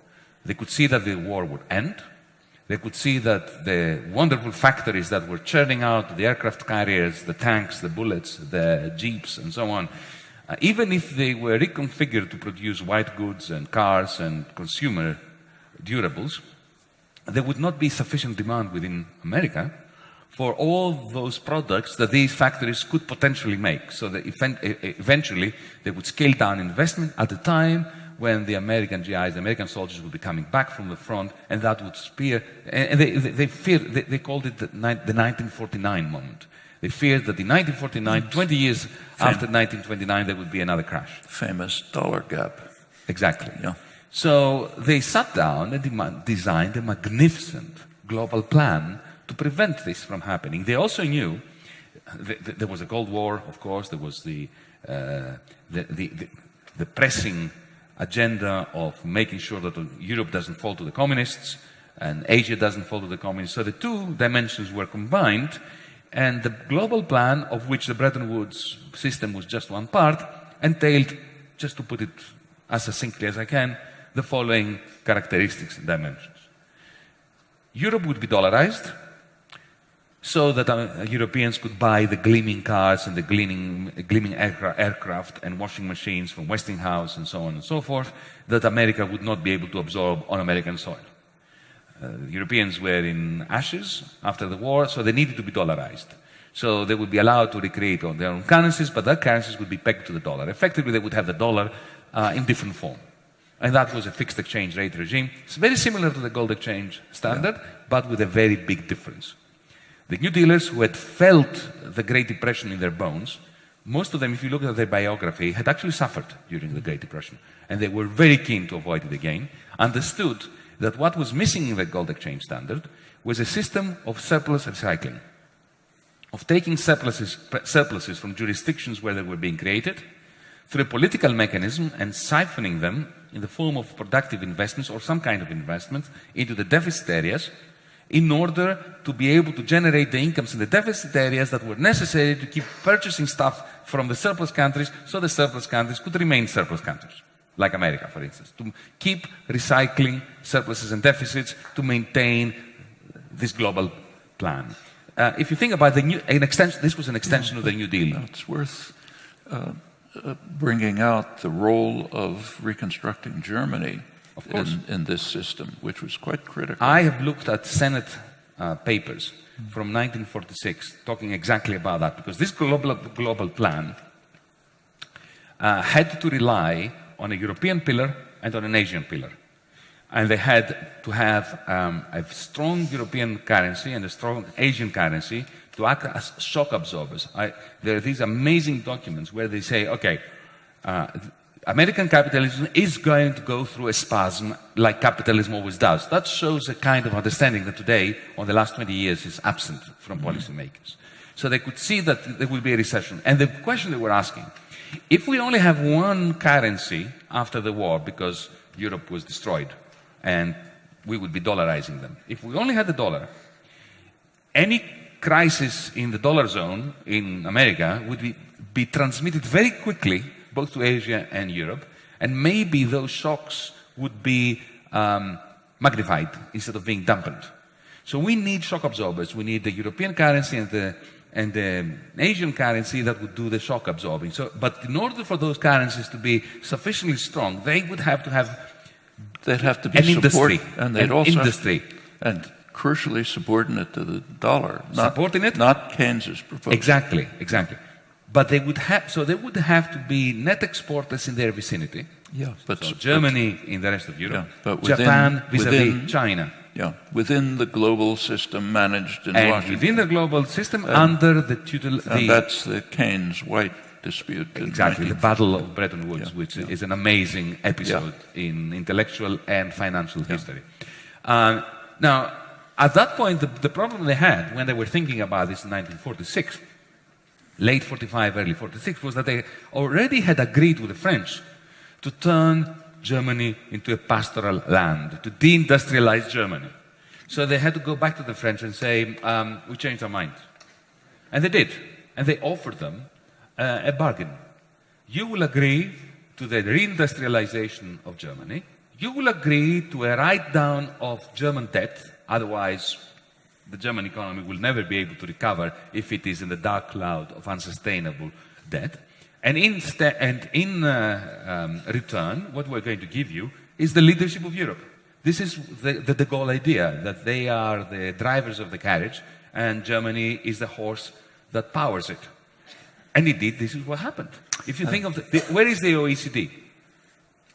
they could see that the war would end. They could see that the wonderful factories that were churning out the aircraft carriers, the tanks, the bullets, the jeeps, and so on, even if they were reconfigured to produce white goods and cars and consumer durables, there would not be sufficient demand within America for all those products that these factories could potentially make. So that eventually they would scale down investment at a time when the American GIs, the American soldiers, would be coming back from the front, and that would spear. And they called it the 1949 moment. They feared that in 1949, 20 years after 1929, there would be another crash. Famous dollar gap. Exactly. So they sat down and designed a magnificent global plan to prevent this from happening. They also knew there was a Cold War, of course. There was the pressing agenda of making sure that Europe doesn't fall to the communists and Asia doesn't fall to the communists. So the two dimensions were combined, and the global plan, of which the Bretton Woods system was just one part, entailed, just to put it as succinctly as I can, the following characteristics and dimensions. Europe would be dollarized. so that Europeans could buy the gleaming cars and the gleaming aircraft and washing machines from Westinghouse and so on and so forth, that America would not be able to absorb on American soil. Europeans were in ashes after the war, so they needed to be dollarized. So they would be allowed to recreate on their own currencies, but their currencies would be pegged to the dollar. Effectively, they would have the dollar in different form. And that was a fixed exchange rate regime. It's very similar to the gold exchange standard, but with a very big difference. The New Dealers who had felt the Great Depression in their bones, most of them, if you look at their biography, had actually suffered during the Great Depression. And they were very keen to avoid it again, understood that what was missing in the gold exchange standard was a system of surplus recycling, of taking surpluses from jurisdictions where they were being created through a political mechanism and siphoning them in the form of productive investments or some kind of investment into the deficit areas in order to be able to generate the incomes in the deficit areas that were necessary to keep purchasing stuff from the surplus countries so the surplus countries could remain surplus countries, like America, for instance, to keep recycling surpluses and deficits to maintain this global plan. If you think about this was an extension of the New Deal. It's worth bringing out the role of reconstructing Germany in this system, which was quite critical. I have looked at Senate papers from 1946 talking exactly about that, because this global plan had to rely on a European pillar and on an Asian pillar. And they had to have a strong European currency and a strong Asian currency to act as shock absorbers. There are these amazing documents where they say, okay, American capitalism is going to go through a spasm like capitalism always does. That shows a kind of understanding that today, on the last 20 years, is absent from policymakers. So they could see that there will be a recession. And the question they were asking, if we only have one currency after the war, because Europe was destroyed, and we would be dollarizing them. If we only had the dollar, any crisis in the dollar zone in America would be transmitted very quickly both to Asia and Europe, and maybe those shocks would be magnified instead of being dampened. So we need shock absorbers. We need the European currency and the Asian currency that would do the shock absorbing. But in order for those currencies to be sufficiently strong, they would have to have they'd have to be an industry, and they'd also industry, and crucially subordinate to the dollar, not Keynes's proposal. Exactly. But they would have to be net exporters in their vicinity. Yeah, but so Germany in the rest of Europe, but Japan vis-à-vis China. Yeah, within the global system managed in Washington. Within the global system, under the and that's the Keynes-White dispute. Exactly, the Battle of Bretton Woods, which is an amazing episode in intellectual and financial history. Now, at that point, the problem they had when they were thinking about this in 1946, late 45, early 46, was that they already had agreed with the French to turn Germany into a pastoral land, to deindustrialize Germany. So they had to go back to the French and say, we changed our mind. And they did. And they offered them a bargain. You will agree to the reindustrialization of Germany. You will agree to a write-down of German debt, otherwise the German economy will never be able to recover if it is in the dark cloud of unsustainable debt. And in return, what we're going to give you is the leadership of Europe. This is the de Gaulle idea, that they are the drivers of the carriage and Germany is the horse that powers it. And indeed, this is what happened. If you think of where is the OECD?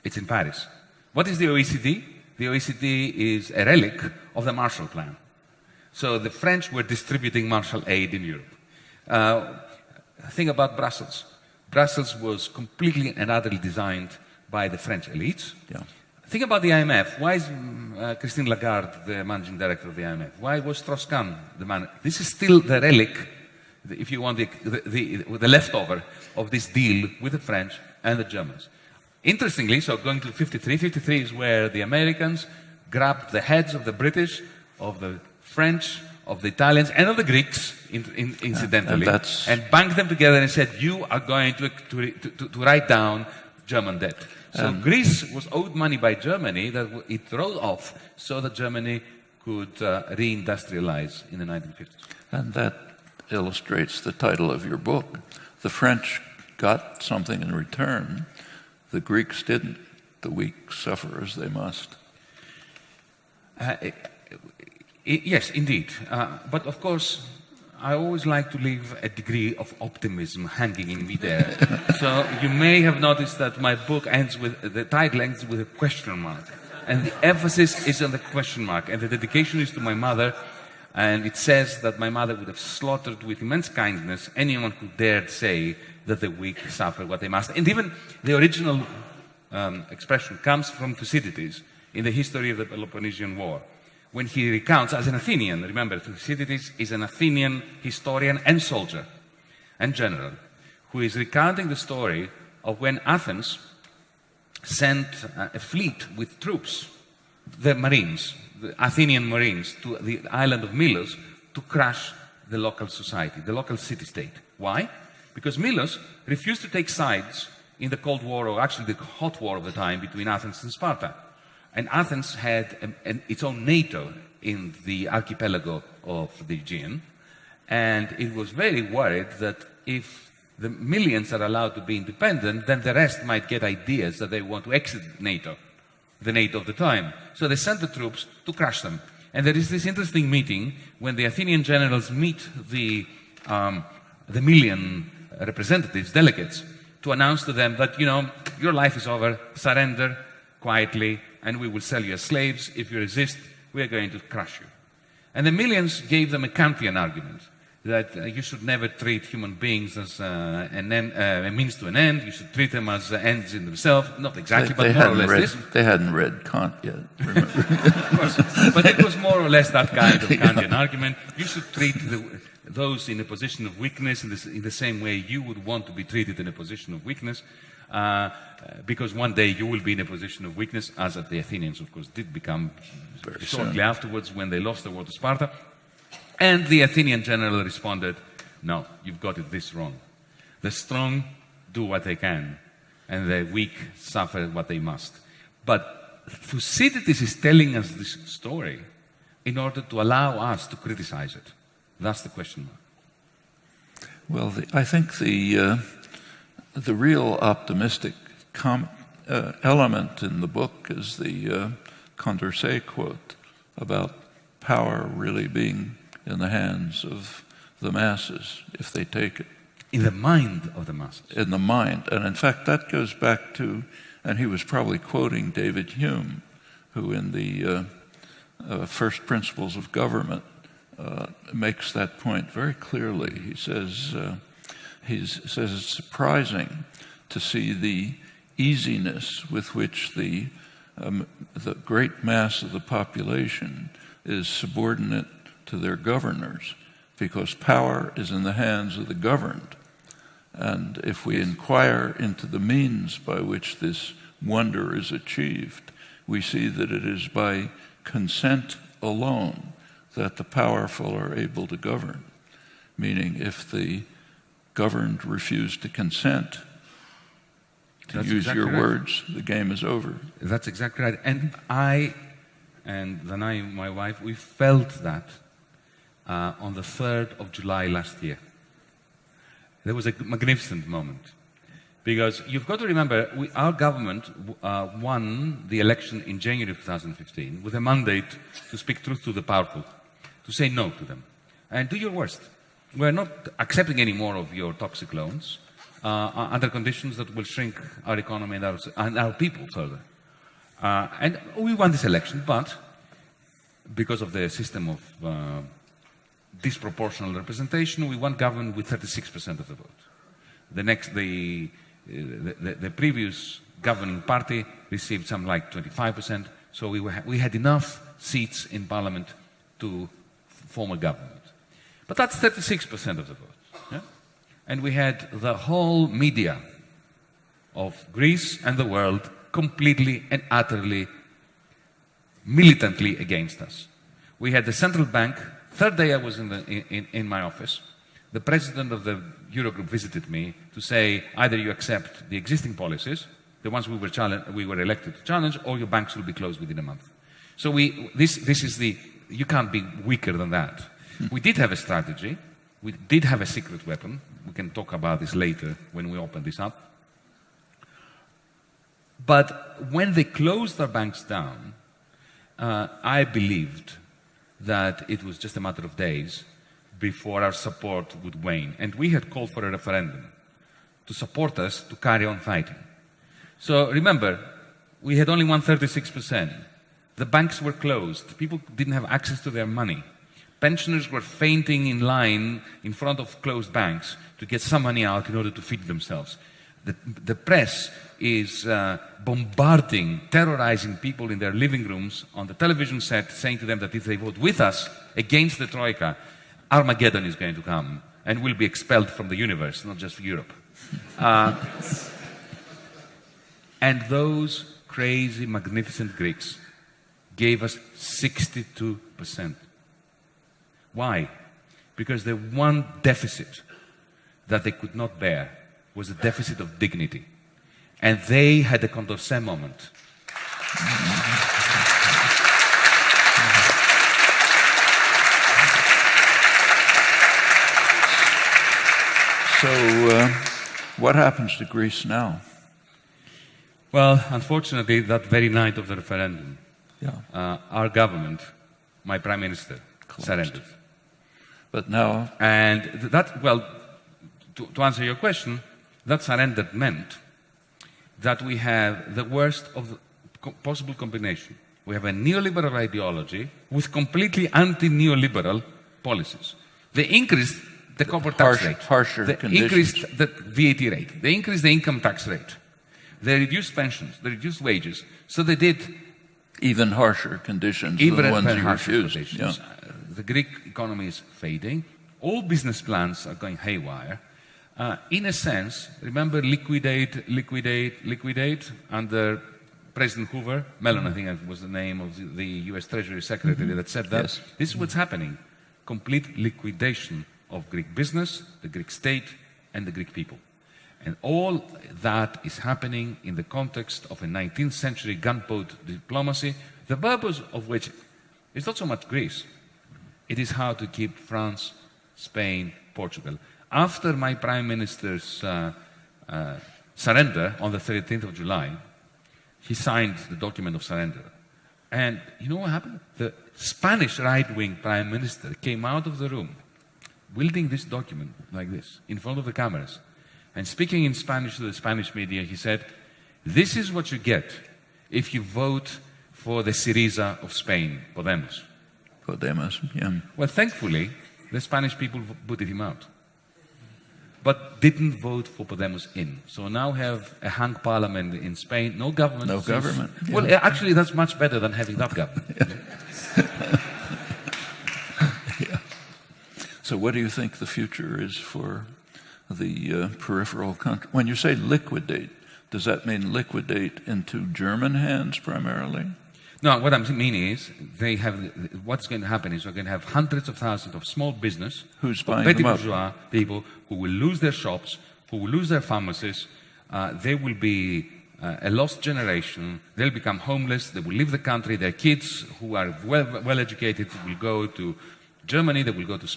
It's in Paris. What is the OECD? The OECD is a relic of the Marshall Plan. So the French were distributing Marshall aid in Europe. Think about Brussels. Brussels was completely and utterly designed by the French elites. Yeah. Think about the IMF. Why is Christine Lagarde the managing director of the IMF? Why was Strauss-Kahn the man? This is still the relic, if you want, the leftover of this deal with the French and the Germans. Interestingly, so going to 53, 53 is where the Americans grabbed the heads of the British, of the French, of the Italians, and of the Greeks, incidentally, and banked them together and said, you are going to write down German debt. So Greece was owed money by Germany that it wrote off so that Germany could reindustrialize in the 1950s. And that illustrates the title of your book. The French got something in return. The Greeks didn't. The weak suffer as they must. Yes, indeed. But of course, I always like to leave a degree of optimism hanging in me there. So you may have noticed that my book the title ends with a question mark. And the emphasis is on the question mark. And the dedication is to my mother. And it says that my mother would have slaughtered with immense kindness anyone who dared say that the weak suffer what they must. And even the original expression comes from Thucydides in the history of the Peloponnesian War, when he recounts, as an Athenian, remember, Thucydides is an Athenian historian and soldier and general, who is recounting the story of when Athens sent a fleet with troops, the Marines, the Athenian Marines, to the island of Milos to crush the local society, the local city-state. Why? Because Milos refused to take sides in the Cold War, or actually the hot war of the time, between Athens and Sparta. And Athens had its own NATO in the archipelago of the Aegean, and it was very worried that if the millions are allowed to be independent, then the rest might get ideas that they want to exit NATO, the NATO of the time. So they sent the troops to crush them. And there is this interesting meeting when the Athenian generals meet the million representatives, delegates, to announce to them that, you know, your life is over, surrender quietly, and we will sell you as slaves. If you resist, we are going to crush you. And the millions gave them a Kantian argument, that you should never treat human beings as a means to an end. You should treat them as ends in themselves. Not exactly, but more or less this. They hadn't read Kant yet, remember? Of course. But it was more or less that kind of Kantian argument. You should treat those in a position of weakness in the same way you would want to be treated in a position of weakness, because one day you will be in a position of weakness, as the Athenians, of course, did become very shortly afterwards when they lost the war to Sparta. And the Athenian general responded, no, you've got it this wrong. The strong do what they can, and the weak suffer what they must. But Thucydides is telling us this story in order to allow us to criticize it. That's the question mark. Well, I think the real optimistic element in the book is the Condorcet quote about power really being in the hands of the masses, if they take it. In the mind of the masses. In the mind. And in fact, that goes back to, and he was probably quoting David Hume, who in the First Principles of Government makes that point very clearly. He says it's surprising to see the easiness with which the great mass of the population is subordinate to their governors, because power is in the hands of the governed. And if we inquire into the means by which this wonder is achieved, we see that it is by consent alone that the powerful are able to govern. Meaning, if the governed refuse to consent, to use your words, the game is over. That's exactly right. And my wife, we felt that on the 3rd of July last year. There was a magnificent moment. Because you've got to remember, our government won the election in January of 2015 with a mandate to speak truth to the powerful, to say no to them, and do your worst. We're not accepting any more of your toxic loans under conditions that will shrink our economy and our people further. And we won this election, but because of the system of disproportional representation, we won government with 36% of the vote. The previous governing party received something like 25%, so we had enough seats in parliament to form a government. But that's 36% of the vote. Yeah? And we had the whole media of Greece and the world completely and utterly, militantly against us. We had the central bank. Third day I was in my office. The president of the Eurogroup visited me to say, either you accept the existing policies, the ones we were elected to challenge, or your banks will be closed within a month. So this is the you can't be weaker than that. We did have a strategy. We did have a secret weapon. We can talk about this later when we open this up. But when they closed our banks down, I believed that it was just a matter of days before our support would wane. And we had called for a referendum to support us to carry on fighting. So remember, we had only won 36%. The banks were closed. People didn't have access to their money. Pensioners were fainting in line in front of closed banks to get some money out in order to feed themselves. The press is bombarding, terrorizing people in their living rooms on the television set, saying to them that if they vote with us against the Troika, Armageddon is going to come and we'll be expelled from the universe, not just Europe. And those crazy, magnificent Greeks gave us 62%. Why? Because the one deficit that they could not bear was a deficit of dignity. And they had a Condorcet moment. So, what happens to Greece now? Well, unfortunately, that very night of the referendum, our government, my prime minister, surrendered. But now... And that, well, to answer your question, that surrender meant that we have the worst of the possible combination. We have a neoliberal ideology with completely anti-neoliberal policies. They increased the corporate tax rate. Harsher they conditions. Increased the VAT rate. They increased the income tax rate. They reduced pensions. They reduced wages. So they did... Even harsher conditions even than the ones you harsher refused. conditions. The Greek economy is fading. All business plans are going haywire. In a sense, remember liquidate under President Hoover? Mellon, I think that was the name of the US Treasury Secretary that said that. Yes. This is what's happening. Complete liquidation of Greek business, the Greek state, and the Greek people. And all that is happening in the context of a 19th century gunboat diplomacy, the purpose of which is not so much Greece. It is how to keep France, Spain, Portugal. After my Prime Minister's surrender on the 13th of July, he signed the document of surrender. And you know what happened? The Spanish right-wing Prime Minister came out of the room wielding this document like this, in front of the cameras. And speaking in Spanish to the Spanish media, he said, "This is what you get if you vote for the Syriza of Spain, Podemos." Podemos, yeah. Well, thankfully, the Spanish people booted him out, but didn't vote for Podemos in. So now we have a hung parliament in Spain, no government. No government. Yeah. Well, actually, that's much better than having that government. Yeah. So what do you think the future is for the peripheral country? When you say liquidate, does that mean liquidate into German hands primarily? No, what I mean is, what's going to happen is we're going to have hundreds of thousands of small business, who's buying petty them up? bourgeois people who will lose their shops, who will lose their pharmacies. They will be a lost generation. They'll become homeless. They will leave the country. Their kids who are well educated will go to Germany. They will go to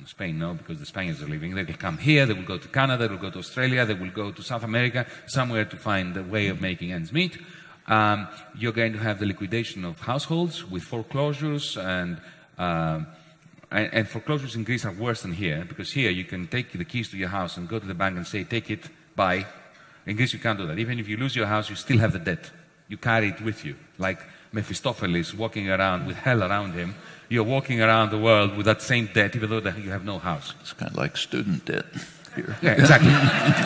Spain, no, because the Spaniards are leaving. They will come here. They will go to Canada. They will go to Australia. They will go to South America, somewhere to find a way of making ends meet. You're going to have the liquidation of households with foreclosures, and foreclosures in Greece are worse than here, because here you can take the keys to your house and go to the bank and say, "Take it, bye." In Greece you can't do that. Even if you lose your house, you still have the debt. You carry it with you, like Mephistopheles walking around with hell around him. You're walking around the world with that same debt, even though you have no house. It's kind of like student debt here. Yeah, exactly.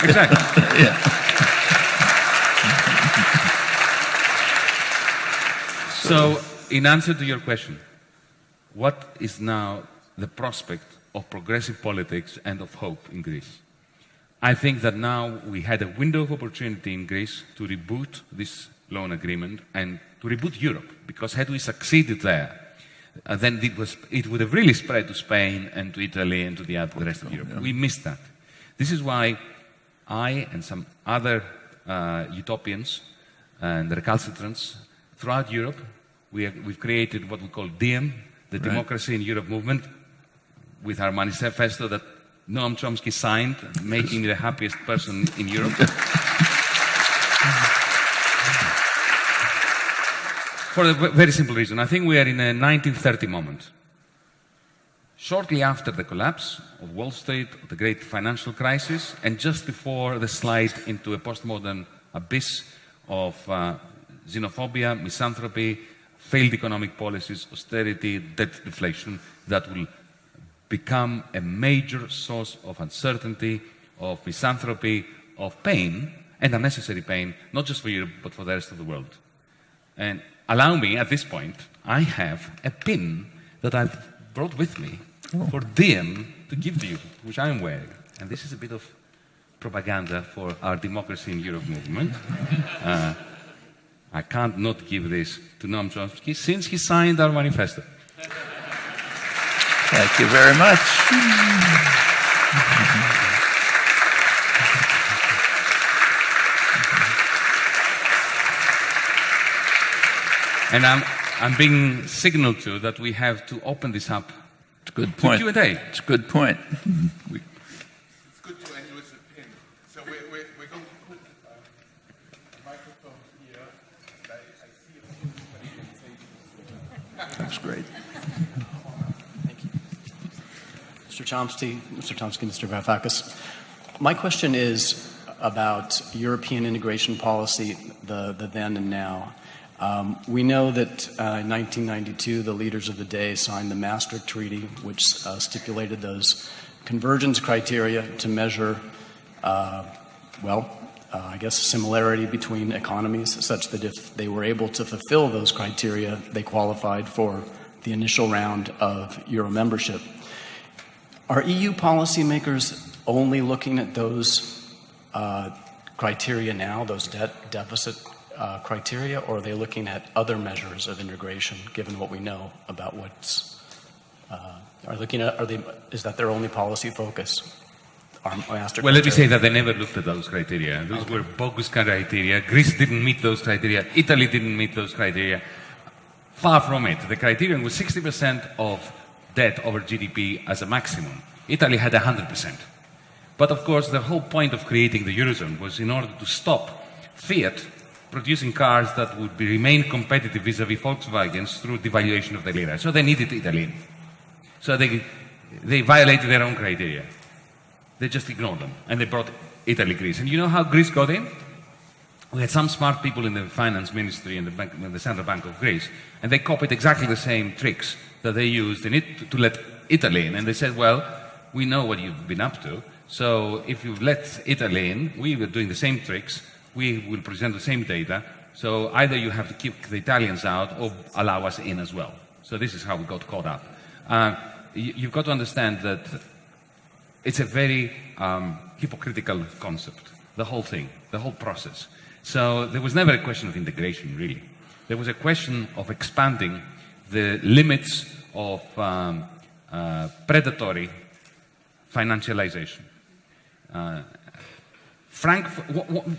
Exactly. Yeah. So, in answer to your question, what is now the prospect of progressive politics and of hope in Greece? I think that now we had a window of opportunity in Greece to reboot this loan agreement and to reboot Europe, because had we succeeded there, then it would have really spread to Spain and to Italy and to the rest of Europe. We missed that. This is why I and some other utopians and recalcitrants throughout Europe, we've created what we call DiEM, the Democracy in Europe movement with our manifesto that Noam Chomsky signed, making me the happiest person in Europe. For a very simple reason. I think we are in a 1930 moment. Shortly after the collapse of Wall Street, the great financial crisis, and just before the slide into a postmodern abyss of xenophobia, misanthropy, failed economic policies, austerity, debt deflation, that will become a major source of uncertainty, of misanthropy, of pain, and unnecessary pain, not just for Europe, but for the rest of the world. And allow me, at this point, I have a pin that I've brought with me for DM to give to you, which I am wearing. And this is a bit of propaganda for our Democracy in Europe movement. I can't not give this to Noam Chomsky since he signed our manifesto. Thank you very much. And I'm being signaled to that we have to open this up. It's a good point. To Q&A. It's a good point. It's good to end with a pin. So we're going to put a microphone here. I see a few faces. That's great. Thank you. Mr. Chomsky, Mr. Varoufakis. My question is about European integration policy, the then and now. We know that in 1992, the leaders of the day signed the Maastricht Treaty, which stipulated those convergence criteria to measure, I guess, similarity between economies, such that if they were able to fulfill those criteria, they qualified for the initial round of Euro membership. Are EU policymakers only looking at those criteria now, those debt deficit criteria, or are they looking at other measures of integration, given what we know about what's is that their only policy focus? Well, let me say that they never looked at those criteria. Those were bogus criteria. Greece didn't meet those criteria. Italy didn't meet those criteria. Far from it. The criterion was 60% of debt over GDP as a maximum. Italy had 100%. But of course, the whole point of creating the Eurozone was in order to stop Fiat producing cars that would remain competitive vis-à-vis Volkswagens through devaluation of the lira. So they needed Italy. So they violated their own criteria. They just ignored them. And they brought Italy, Greece. And you know how Greece got in? We had some smart people in the finance ministry and the Central Bank of Greece. And they copied exactly the same tricks that they used in it to let Italy in. And they said, well, we know what you've been up to. So if you let Italy in, we were doing the same tricks. We will present the same data, so either you have to keep the Italians out or allow us in as well. So this is how we got caught up. You've got to understand that it's a very hypocritical concept, the whole thing, the whole process. So there was never a question of integration, really. There was a question of expanding the limits of predatory financialization. Frank,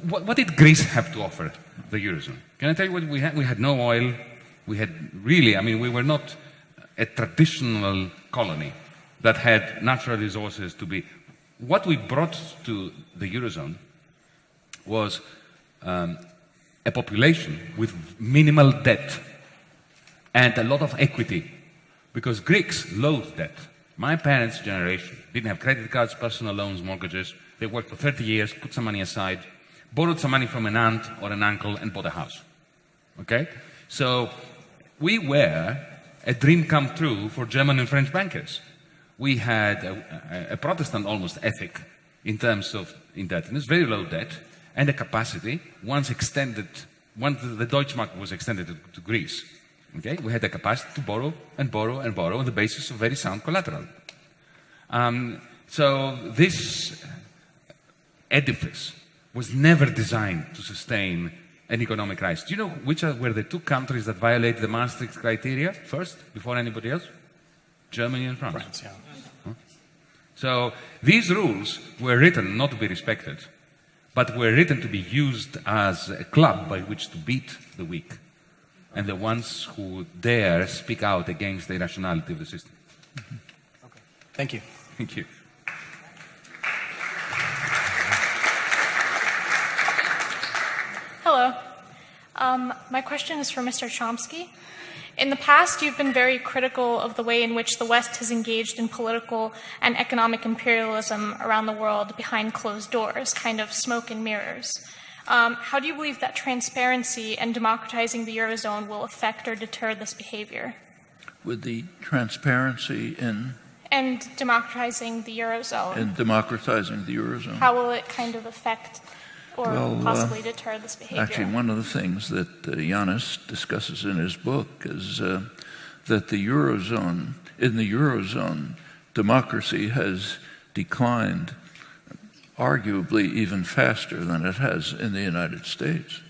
what did Greece have to offer the Eurozone? Can I tell you what we had? We had no oil. We had really, I mean, we were not a traditional colony that had natural resources to be. What we brought to the Eurozone was a population with minimal debt and a lot of equity, because Greeks loathed debt. My parents' generation didn't have credit cards, personal loans, mortgages. They worked for 30 years, put some money aside, borrowed some money from an aunt or an uncle, and bought a house. Okay? So we were a dream come true for German and French bankers. We had a Protestant almost ethic in terms of indebtedness, very low debt, and a capacity, once the Deutschmark was extended to Greece. Okay? We had the capacity to borrow and borrow and borrow on the basis of very sound collateral. So this edifice was never designed to sustain an economic rise. Do you know which were the two countries that violated the Maastricht criteria first, before anybody else? Germany and France. France, yeah. Huh? So these rules were written not to be respected, but were written to be used as a club by which to beat the weak. and the ones who dare speak out against the irrationality of the system. Okay. Thank you. Thank you. Hello. My question is for Mr. Chomsky. In the past, you've been very critical of the way in which the West has engaged in political and economic imperialism around the world behind closed doors, kind of smoke and mirrors. How do you believe that transparency and democratizing the Eurozone will affect or deter this behavior? With the transparency in... And democratizing the Eurozone. And democratizing the Eurozone. How will it kind of affect or possibly deter this behavior? Actually, one of the things that Yanis discusses in his book is that the Eurozone, in the Eurozone, democracy has declined arguably even faster than it has in the United States.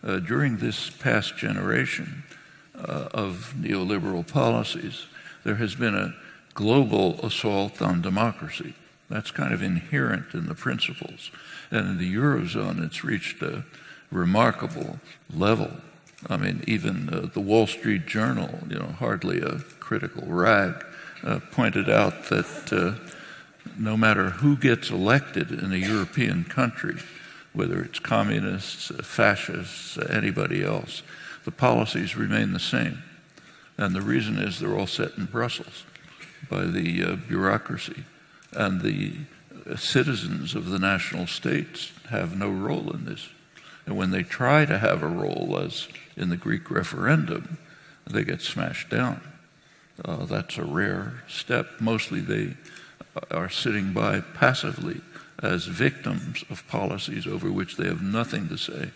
During this past generation of neoliberal policies, there has been a global assault on democracy. That's kind of inherent in the principles. And in the Eurozone, it's reached a remarkable level. I mean, even the Wall Street Journal, hardly a critical rag, pointed out that no matter who gets elected in a European country, whether it's communists, fascists, anybody else, the policies remain the same. And the reason is they're all set in Brussels by the bureaucracy. And the citizens of the national states have no role in this. And when they try to have a role, as in the Greek referendum, they get smashed down. That's a rare step. Mostly they are sitting by passively as victims of policies over which they have nothing to say.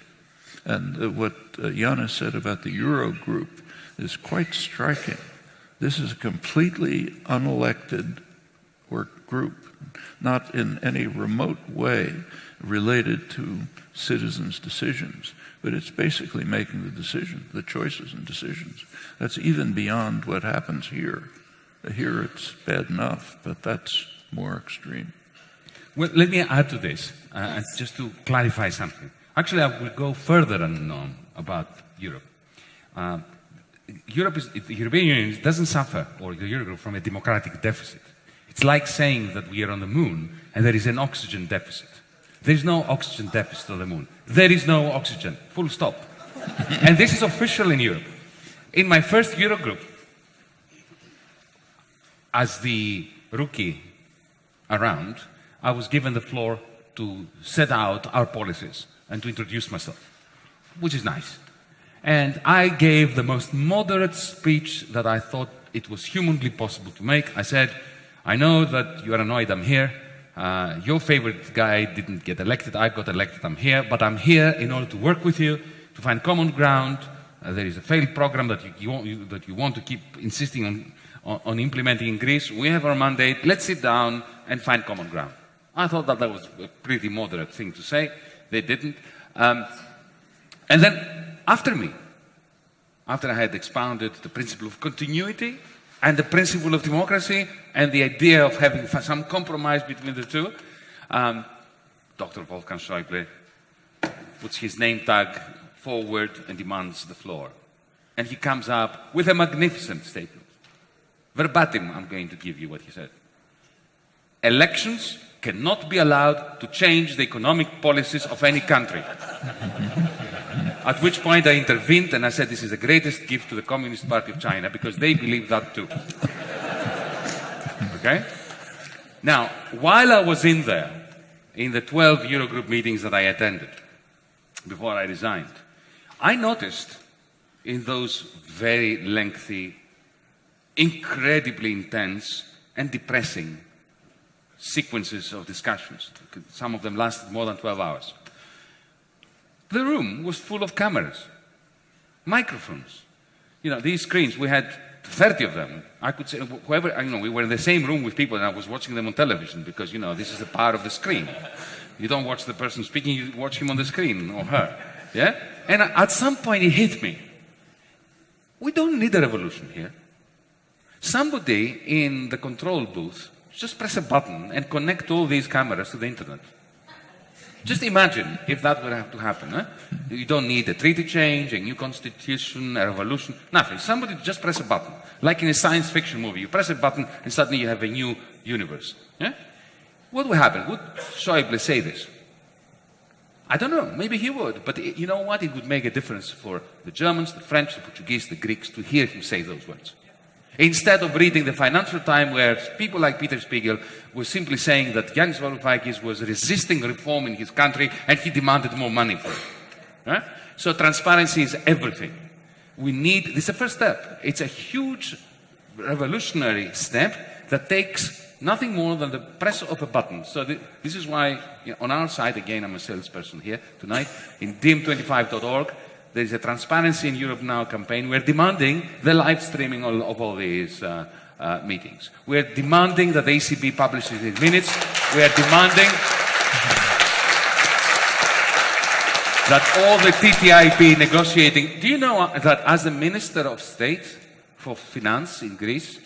And what Yanis said about the Euro group is quite striking. This is a completely unelected work group, not in any remote way related to citizens' decisions, but it's basically making the decisions, the choices and decisions. That's even beyond what happens here. Here it's bad enough, but that's more extreme. Well, let me add to this, just to clarify something. Actually, I will go further than Noam about Europe. The European Union doesn't suffer, or the Eurogroup, from a democratic deficit. It's like saying that we are on the moon and there is an oxygen deficit. There is no oxygen deficit on the moon. There is no oxygen, full stop. And this is official in Europe. In my first Eurogroup, as the rookie around, I was given the floor to set out our policies and to introduce myself, which is nice. And I gave the most moderate speech that I thought it was humanly possible to make. I said, I know that you are annoyed I'm here. Your favorite guy didn't get elected. I got elected. I'm here. But I'm here in order to work with you, to find common ground. There is a failed program that you want to keep insisting on implementing in Greece. We have our mandate. Let's sit down and find common ground. I thought that was a pretty moderate thing to say. They didn't. And then after I had expounded the principle of continuity and the principle of democracy and the idea of having some compromise between the two, Dr. Wolfgang Schäuble puts his name tag forward and demands the floor. And he comes up with a magnificent statement. Verbatim, I'm going to give you what he said. Elections cannot be allowed to change the economic policies of any country. At which point I intervened and I said, this is the greatest gift to the Communist Party of China because they believe that too. Okay? Now, while I was in there, in the 12 Eurogroup meetings that I attended before I resigned, I noticed in those very lengthy, incredibly intense and depressing sequences of discussions, some of them lasted more than 12 hours, the room was full of cameras, microphones. These screens, we had 30 of them. I could say, whoever, we were in the same room with people and I was watching them on television because, this is the power of the screen. You don't watch the person speaking, you watch him on the screen or her. Yeah? And at some point it hit me. We don't need a revolution here. Somebody in the control booth, just press a button and connect all these cameras to the internet. Just imagine if that would have to happen. Huh? You don't need a treaty change, a new constitution, a revolution, nothing. Somebody just press a button. Like in a science fiction movie, you press a button and suddenly you have a new universe. Yeah? What would happen? Would Schäuble say this? I don't know, maybe he would, but you know what? It would make a difference for the Germans, the French, the Portuguese, the Greeks to hear him say those words. Instead of reading the Financial Times where people like Peter Spiegel were simply saying that Yanis Varoufakis was resisting reform in his country and he demanded more money for it. Right? So transparency is everything. We need, this is the first step. It's a huge revolutionary step that takes nothing more than the press of a button. So this is why, on our side, again, I'm a salesperson here tonight, in dim25.org, there is a Transparency in Europe Now campaign. We're demanding the live streaming of all these meetings. We're demanding that the ECB publishes its minutes. We're demanding that all the TTIP negotiating... Do you know that as the Minister of State for Finance in Greece,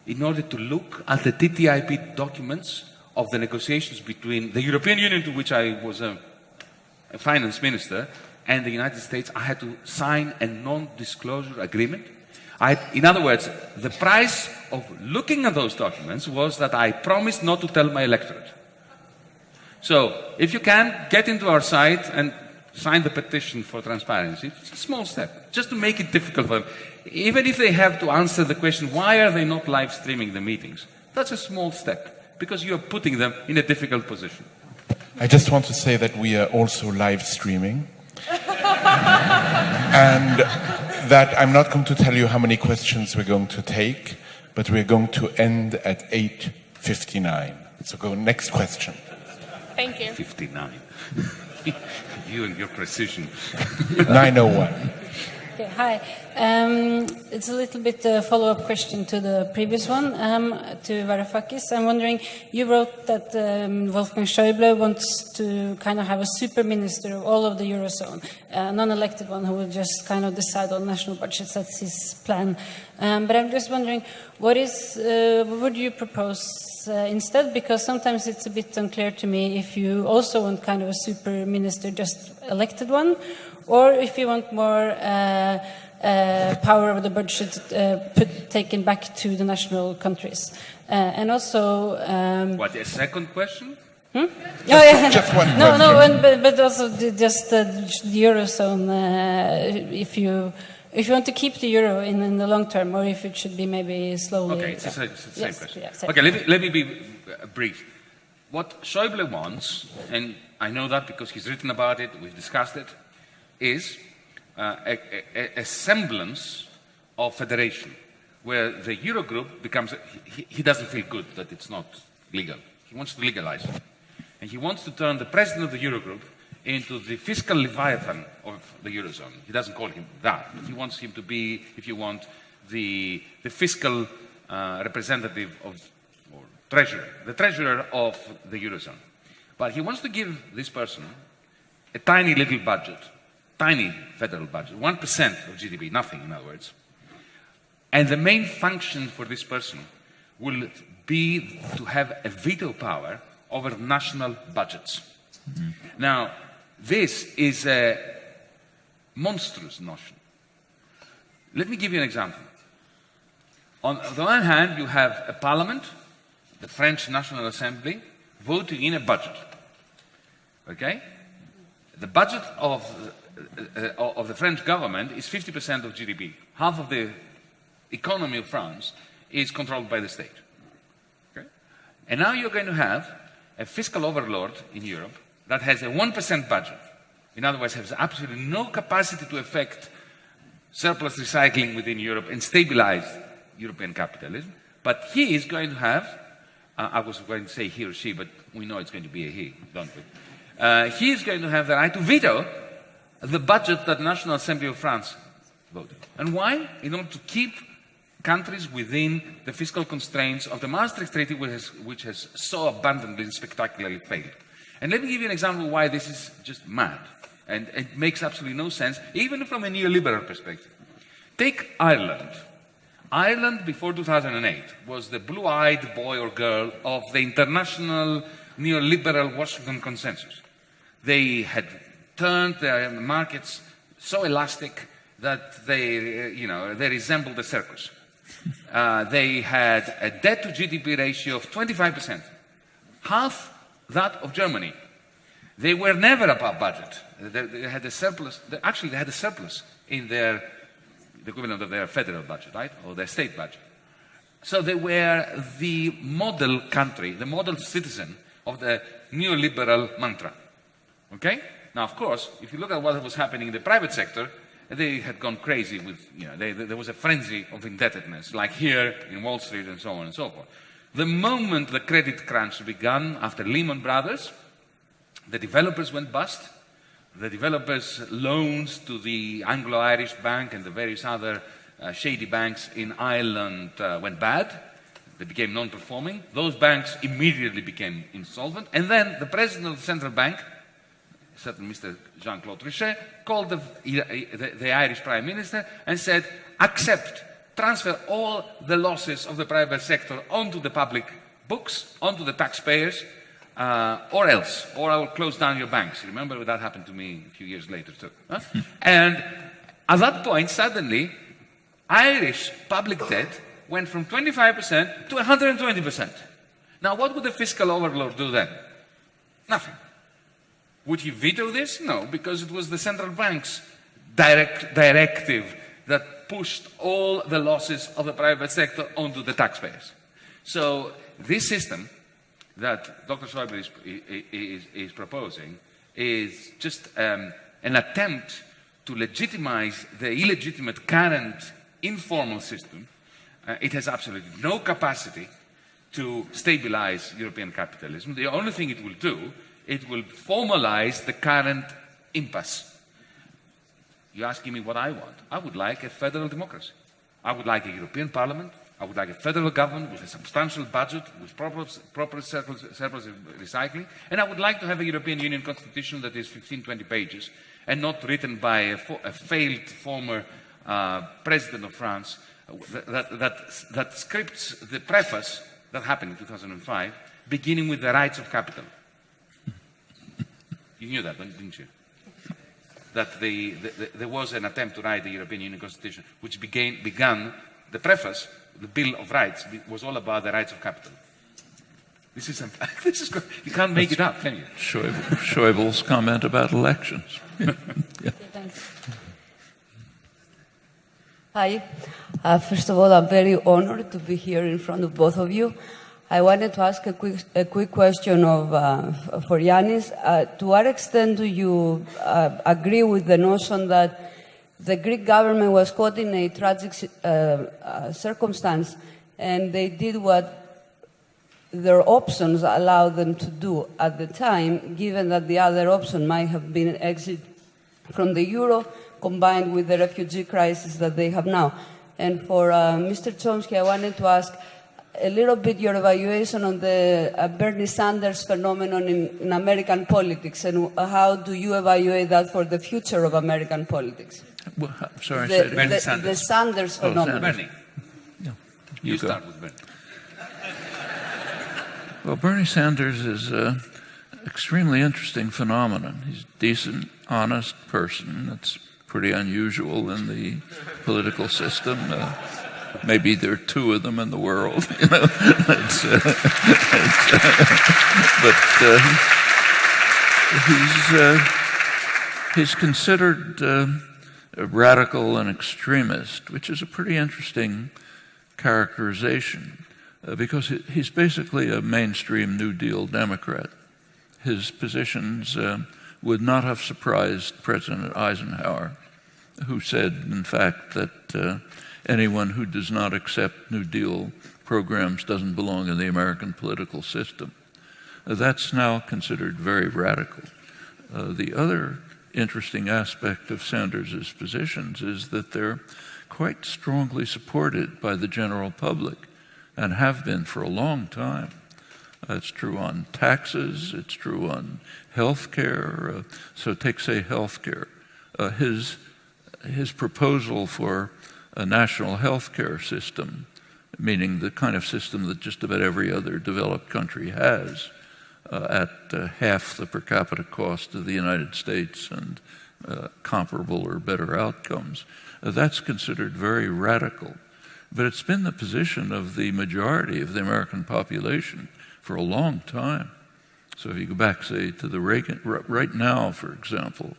in order to look at the TTIP documents of the negotiations between the European Union, to which I was a finance minister, and the United States, I had to sign a non-disclosure agreement. In other words, the price of looking at those documents was that I promised not to tell my electorate. So, if you can, get into our site and sign the petition for transparency. It's a small step, just to make it difficult for them. Even if they have to answer the question, why are they not live streaming the meetings? That's a small step, because you're putting them in a difficult position. I just want to say that we are also live streaming. And that I'm not going to tell you how many questions we're going to take, but we're going to end at 8:59. So go next question. Thank you. 59. You and your precision. 9:01. Okay, hi. It's a little bit a follow-up question to the previous one, to Varoufakis. I'm wondering, you wrote that Wolfgang Schäuble wants to kind of have a super minister of all of the Eurozone, a non-elected one who will just kind of decide on national budgets. That's his plan. But I'm just wondering, what would you propose instead? Because sometimes it's a bit unclear to me if you also want kind of a super minister, just elected one, or if you want more power over the budget taken back to the national countries. And also... What, a second question? Just one question. But also just the Eurozone, if you want to keep the euro in the long term, or if it should be maybe slowly... Okay, it's the same question. Yeah, same. Okay, let me be brief. What Schäuble wants, and I know that because he's written about it, we've discussed it, is a semblance of federation, where the Eurogroup becomes... He doesn't feel good that it's not legal. He wants to legalize it. And he wants to turn the president of the Eurogroup into the fiscal leviathan of the Eurozone. He doesn't call him that, but he wants him to be, if you want, the fiscal representative of, or treasurer, the treasurer of the Eurozone. But he wants to give this person a tiny little budget, tiny federal budget, 1% of GDP, nothing in other words. And the main function for this person will be to have a veto power over national budgets. Mm-hmm. Now, this is a monstrous notion. Let me give you an example. On the one hand, you have a parliament, the French National Assembly, voting in a budget. Okay? The budget of the French government is 50% of GDP. Half of the economy of France is controlled by the state. Okay? And now you're going to have a fiscal overlord in Europe that has a 1% budget. In other words, has absolutely no capacity to affect surplus recycling within Europe and stabilize European capitalism. But he is going to have, I was going to say he or she, but we know it's going to be a he, don't we? He is going to have the right to veto the budget that the National Assembly of France voted. And why? In order to keep countries within the fiscal constraints of the Maastricht Treaty, which has so abundantly and spectacularly failed. And let me give you an example of why this is just mad. And it makes absolutely no sense, even from a neoliberal perspective. Take Ireland. Ireland, before 2008, was the blue-eyed boy or girl of the international neoliberal Washington consensus. They had turned their markets so elastic that they resembled a circus. They had a debt to GDP ratio of 25%, half that of Germany. They were never above budget. They had a surplus. Actually, they had a surplus in the equivalent of their federal budget, right, or their state budget. So they were the model country, the model citizen of the neoliberal mantra. Okay? Now, of course, if you look at what was happening in the private sector, they had gone crazy with, there was a frenzy of indebtedness, like here in Wall Street and so on and so forth. The moment the credit crunch began after Lehman Brothers, the developers went bust. The developers' loans to the Anglo-Irish Bank and the various other shady banks in Ireland went bad. They became non-performing. Those banks immediately became insolvent. And then the president of the central bank, certain Mr. Jean-Claude Trichet, called the Irish prime minister and said, transfer all the losses of the private sector onto the public books, onto the taxpayers, or else, or I will close down your banks. Remember that happened to me a few years later too. Huh? And at that point, suddenly, Irish public debt went from 25% to 120%. Now, what would the fiscal overlord do then? Nothing. Would he veto this? No, because it was the central bank's directive that pushed all the losses of the private sector onto the taxpayers. So this system that Dr. Schäuble is proposing is just an attempt to legitimize the illegitimate current informal system. It has absolutely no capacity to stabilize European capitalism. The only thing it will do, it will formalize the current impasse. You're asking me what I want. I would like a federal democracy. I would like a European Parliament. I would like a federal government with a substantial budget, with proper surplus recycling. And I would like to have a European Union constitution that is 15, 20 pages and not written by a failed former president of France that scripts the preface that happened in 2005, beginning with the rights of capital. You knew that, didn't you? That there was an attempt to write the European Union Constitution, which began the preface, the Bill of Rights, was all about the rights of capital. This is you can't make it up, can you? Schäuble's comment about elections. Yeah. Hi. First of all, I'm very honored to be here in front of both of you. I wanted to ask a quick question for Yanis. To what extent do you agree with the notion that the Greek government was caught in a tragic circumstance and they did what their options allowed them to do at the time, given that the other option might have been an exit from the euro combined with the refugee crisis that they have now? And for Mr. Chomsky, I wanted to ask a little bit your evaluation on the Bernie Sanders phenomenon in American politics, and how do you evaluate that for the future of American politics? Well, sorry, Bernie Sanders. The Sanders phenomenon. Bernie. No, You start with Bernie. Well, Bernie Sanders is an extremely interesting phenomenon. He's a decent, honest person. That's pretty unusual in the political system. Maybe there are two of them in the world, you know. He's considered a radical and extremist, which is a pretty interesting characterization, because he's basically a mainstream New Deal Democrat. His positions would not have surprised President Eisenhower, who said, in fact, that anyone who does not accept New Deal programs doesn't belong in the American political system. That's now considered very radical. The other interesting aspect of Sanders' positions is that they're quite strongly supported by the general public and have been for a long time. It's true on taxes, it's true on health care. So take, say, health care. His proposal for a national health care system, meaning the kind of system that just about every other developed country has, at half the per capita cost of the United States and comparable or better outcomes. That's considered very radical. But it's been the position of the majority of the American population for a long time. So if you go back, say, to the Reagan, right now, for example,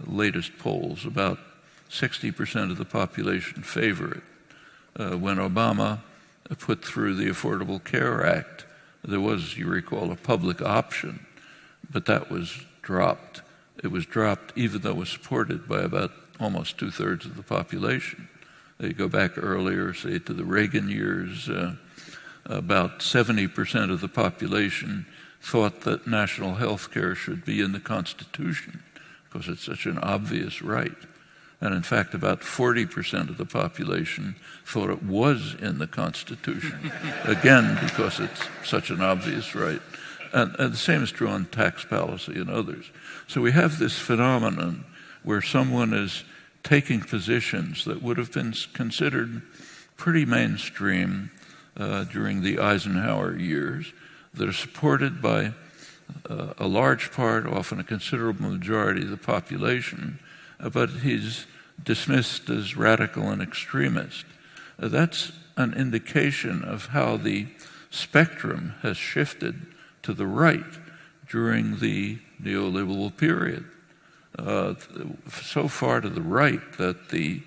latest polls, about 60% of the population favor it. When Obama put through the Affordable Care Act, there was, you recall, a public option, but that was dropped. It was dropped even though it was supported by about almost 2/3 of the population. You go back earlier, say, to the Reagan years, about 70% of the population thought that national health care should be in the Constitution because it's such an obvious right. And in fact, about 40% of the population thought it was in the Constitution, again, because it's such an obvious right. And the same is true on tax policy and others. So we have this phenomenon where someone is taking positions that would have been considered pretty mainstream during the Eisenhower years, that are supported by a large part, often a considerable majority of the population, but he's dismissed as radical and extremist. That's an indication of how the spectrum has shifted to the right during the neoliberal period. So far to the right that the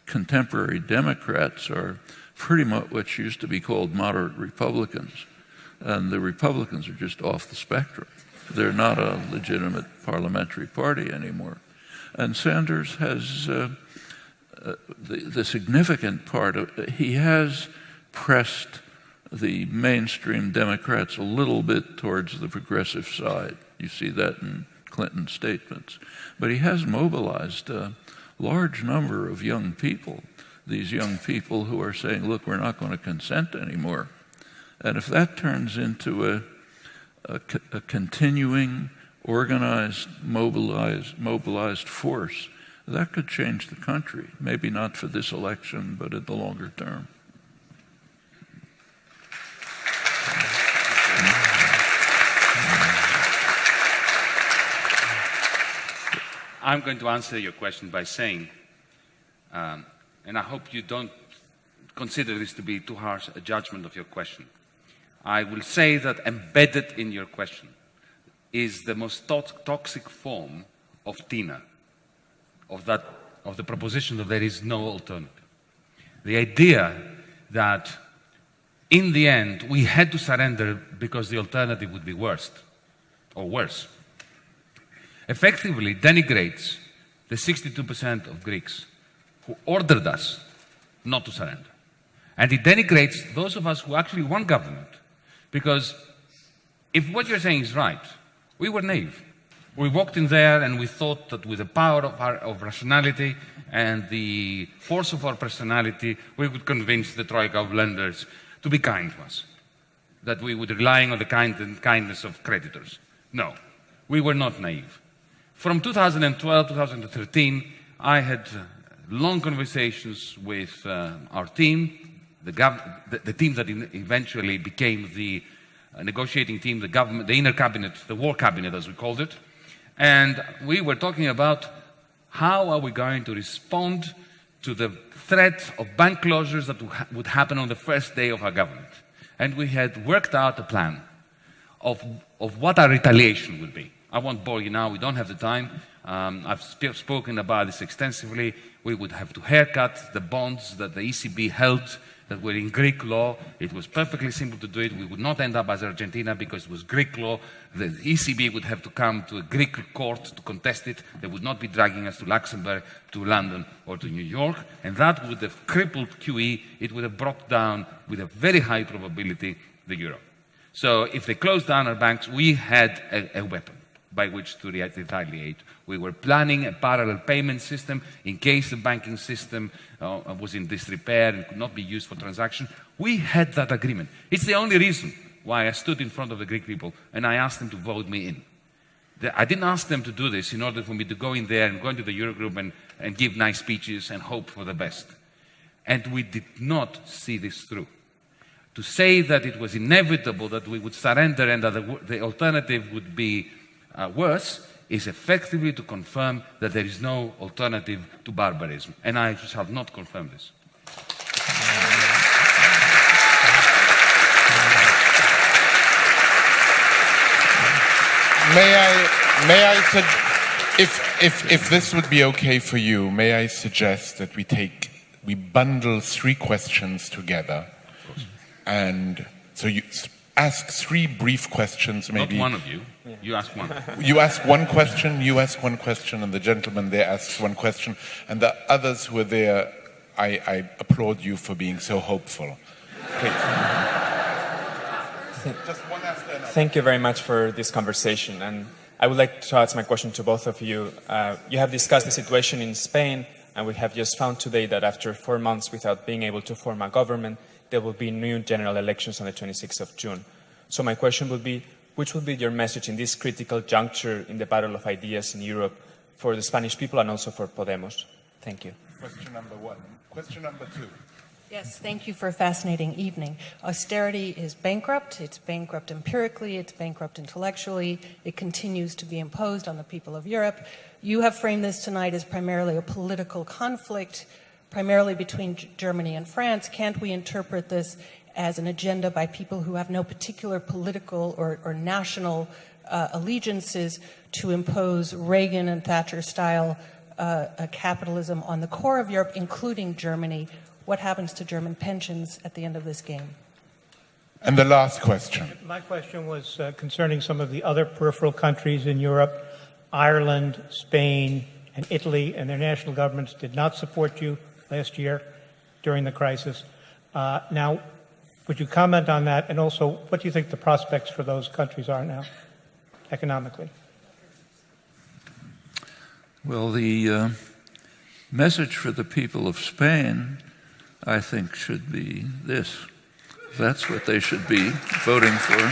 contemporary Democrats are pretty much what used to be called moderate Republicans, and the Republicans are just off the spectrum. They're not a legitimate parliamentary party anymore. And Sanders has the significant part of, he has pressed the mainstream Democrats a little bit towards the progressive side. You see that in Clinton's statements. But he has mobilized a large number of young people, these young people who are saying, look, we're not going to consent anymore. And if that turns into a continuing, organized, mobilized force, that could change the country. Maybe not for this election, but in the longer term. I'm going to answer your question by saying, and I hope you don't consider this to be too harsh a judgment of your question. I will say that embedded in your question is the most toxic form of TINA, of the proposition that there is no alternative. The idea that in the end we had to surrender because the alternative would be worse, effectively denigrates the 62% of Greeks who ordered us not to surrender. And it denigrates those of us who actually want government. Because if what you're saying is right, we were naive. We walked in there and we thought that with the power of rationality and the force of our personality, we would convince the troika of lenders to be kind to us, that we would rely on the kindness of creditors. No, we were not naive. From 2012 to 2013, I had long conversations with our team, the team that eventually became the negotiating team, the government, the inner cabinet, the war cabinet as we called it. And we were talking about how are we going to respond to the threat of bank closures that would happen on the first day of our government. And we had worked out a plan of what our retaliation would be. I won't bore you now, we don't have the time. I've spoken about this extensively. We would have to haircut the bonds that the ECB held that were in Greek law. It was perfectly simple to do it. We would not end up as Argentina because it was Greek law. The ECB would have to come to a Greek court to contest it. They would not be dragging us to Luxembourg, to London, or to New York. And that would have crippled QE. It would have brought down, with a very high probability, the euro. So if they closed down our banks, we had a weapon by which to retaliate. We were planning a parallel payment system in case the banking system was in disrepair and could not be used for transaction. We had that agreement. It's the only reason why I stood in front of the Greek people and I asked them to vote me in. I didn't ask them to do this in order for me to go in there and go into the Eurogroup and give nice speeches and hope for the best. And we did not see this through. To say that it was inevitable that we would surrender and that the alternative would be worse is effectively to confirm that there is no alternative to barbarism. And I shall not confirm this. If this would be okay for you, may I suggest that we bundle 3 questions together, and so you ask 3 brief questions, maybe. Not one of you. You ask one. You ask one question, you ask one question, and the gentleman there asks one question, and the others who are there, I applaud you for being so hopeful. Please. Just one after another. Thank you very much for this conversation, and I would like to ask my question to both of you. You have discussed the situation in Spain, and we have just found today that after 4 months without being able to form a government, there will be new general elections on the 26th of June. So my question would be, which would be your message in this critical juncture in the battle of ideas in Europe for the Spanish people and also for Podemos? Thank you. Question number 1. Question number 2. Yes, thank you for a fascinating evening. Austerity is bankrupt. It's bankrupt empirically. It's bankrupt intellectually. It continues to be imposed on the people of Europe. You have framed this tonight as primarily a political conflict, primarily between Germany and France. Can't we interpret this as an agenda by people who have no particular political or national allegiances to impose Reagan and Thatcher-style capitalism on the core of Europe, including Germany? What happens to German pensions at the end of this game? And the last question. My question was concerning some of the other peripheral countries in Europe. Ireland, Spain, and Italy, and their national governments did not support you last year during the crisis. Now, would you comment on that? And also, what do you think the prospects for those countries are now, economically? Well, the message for the people of Spain, I think, should be this. That's what they should be voting for,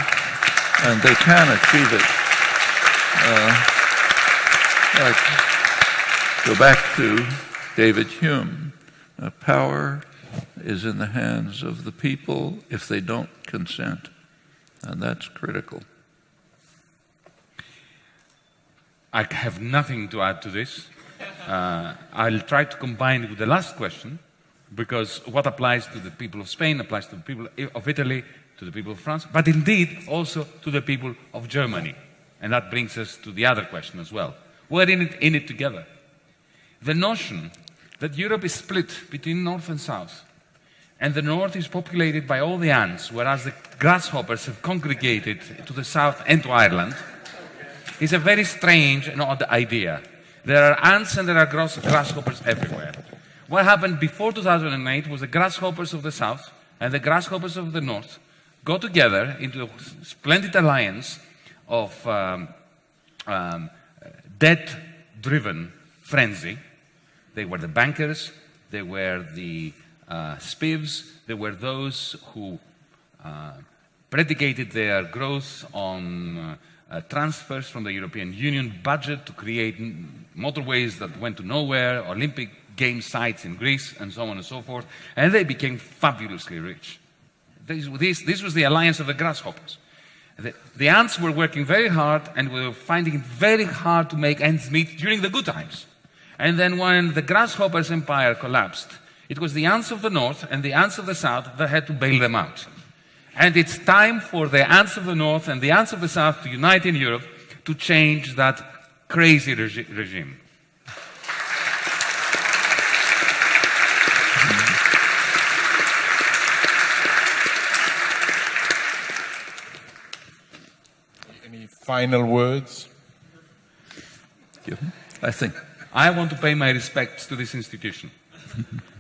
and they can achieve it. Go back to David Hume. Power is in the hands of the people if they don't consent, and that's critical. I have nothing to add to this. I'll try to combine it with the last question, because what applies to the people of Spain applies to the people of Italy, to the people of France, but indeed also to the people of Germany. And that brings us to the other question as well. We're in it together. The notion that Europe is split between North and South, and the North is populated by all the ants, whereas the grasshoppers have congregated to the South and to Ireland, is a very strange and odd idea. There are ants and there are grasshoppers everywhere. What happened before 2008 was the grasshoppers of the South and the grasshoppers of the North got together into a splendid alliance of debt-driven frenzy. They were the bankers, they were the spivs, they were those who predicated their growth on transfers from the European Union budget to create motorways that went to nowhere, Olympic game sites in Greece, and so on and so forth, and they became fabulously rich. This was the alliance of the grasshoppers. The ants were working very hard and were finding it very hard to make ends meet during the good times. And then when the grasshoppers' empire collapsed, it was the ants of the North and the ants of the South that had to bail them out. And it's time for the ants of the North and the ants of the South to unite in Europe to change that crazy regime. Any final words? I want to pay my respects to this institution.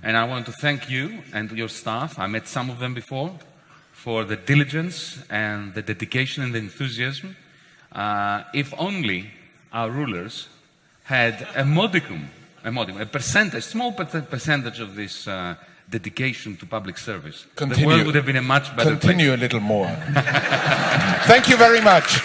And I want to thank you and your staff. I met some of them before, for the diligence and the dedication and the enthusiasm. If only our rulers had a small percentage of this dedication to public service, the world would have been a much better place. Continue a little more. Thank you very much.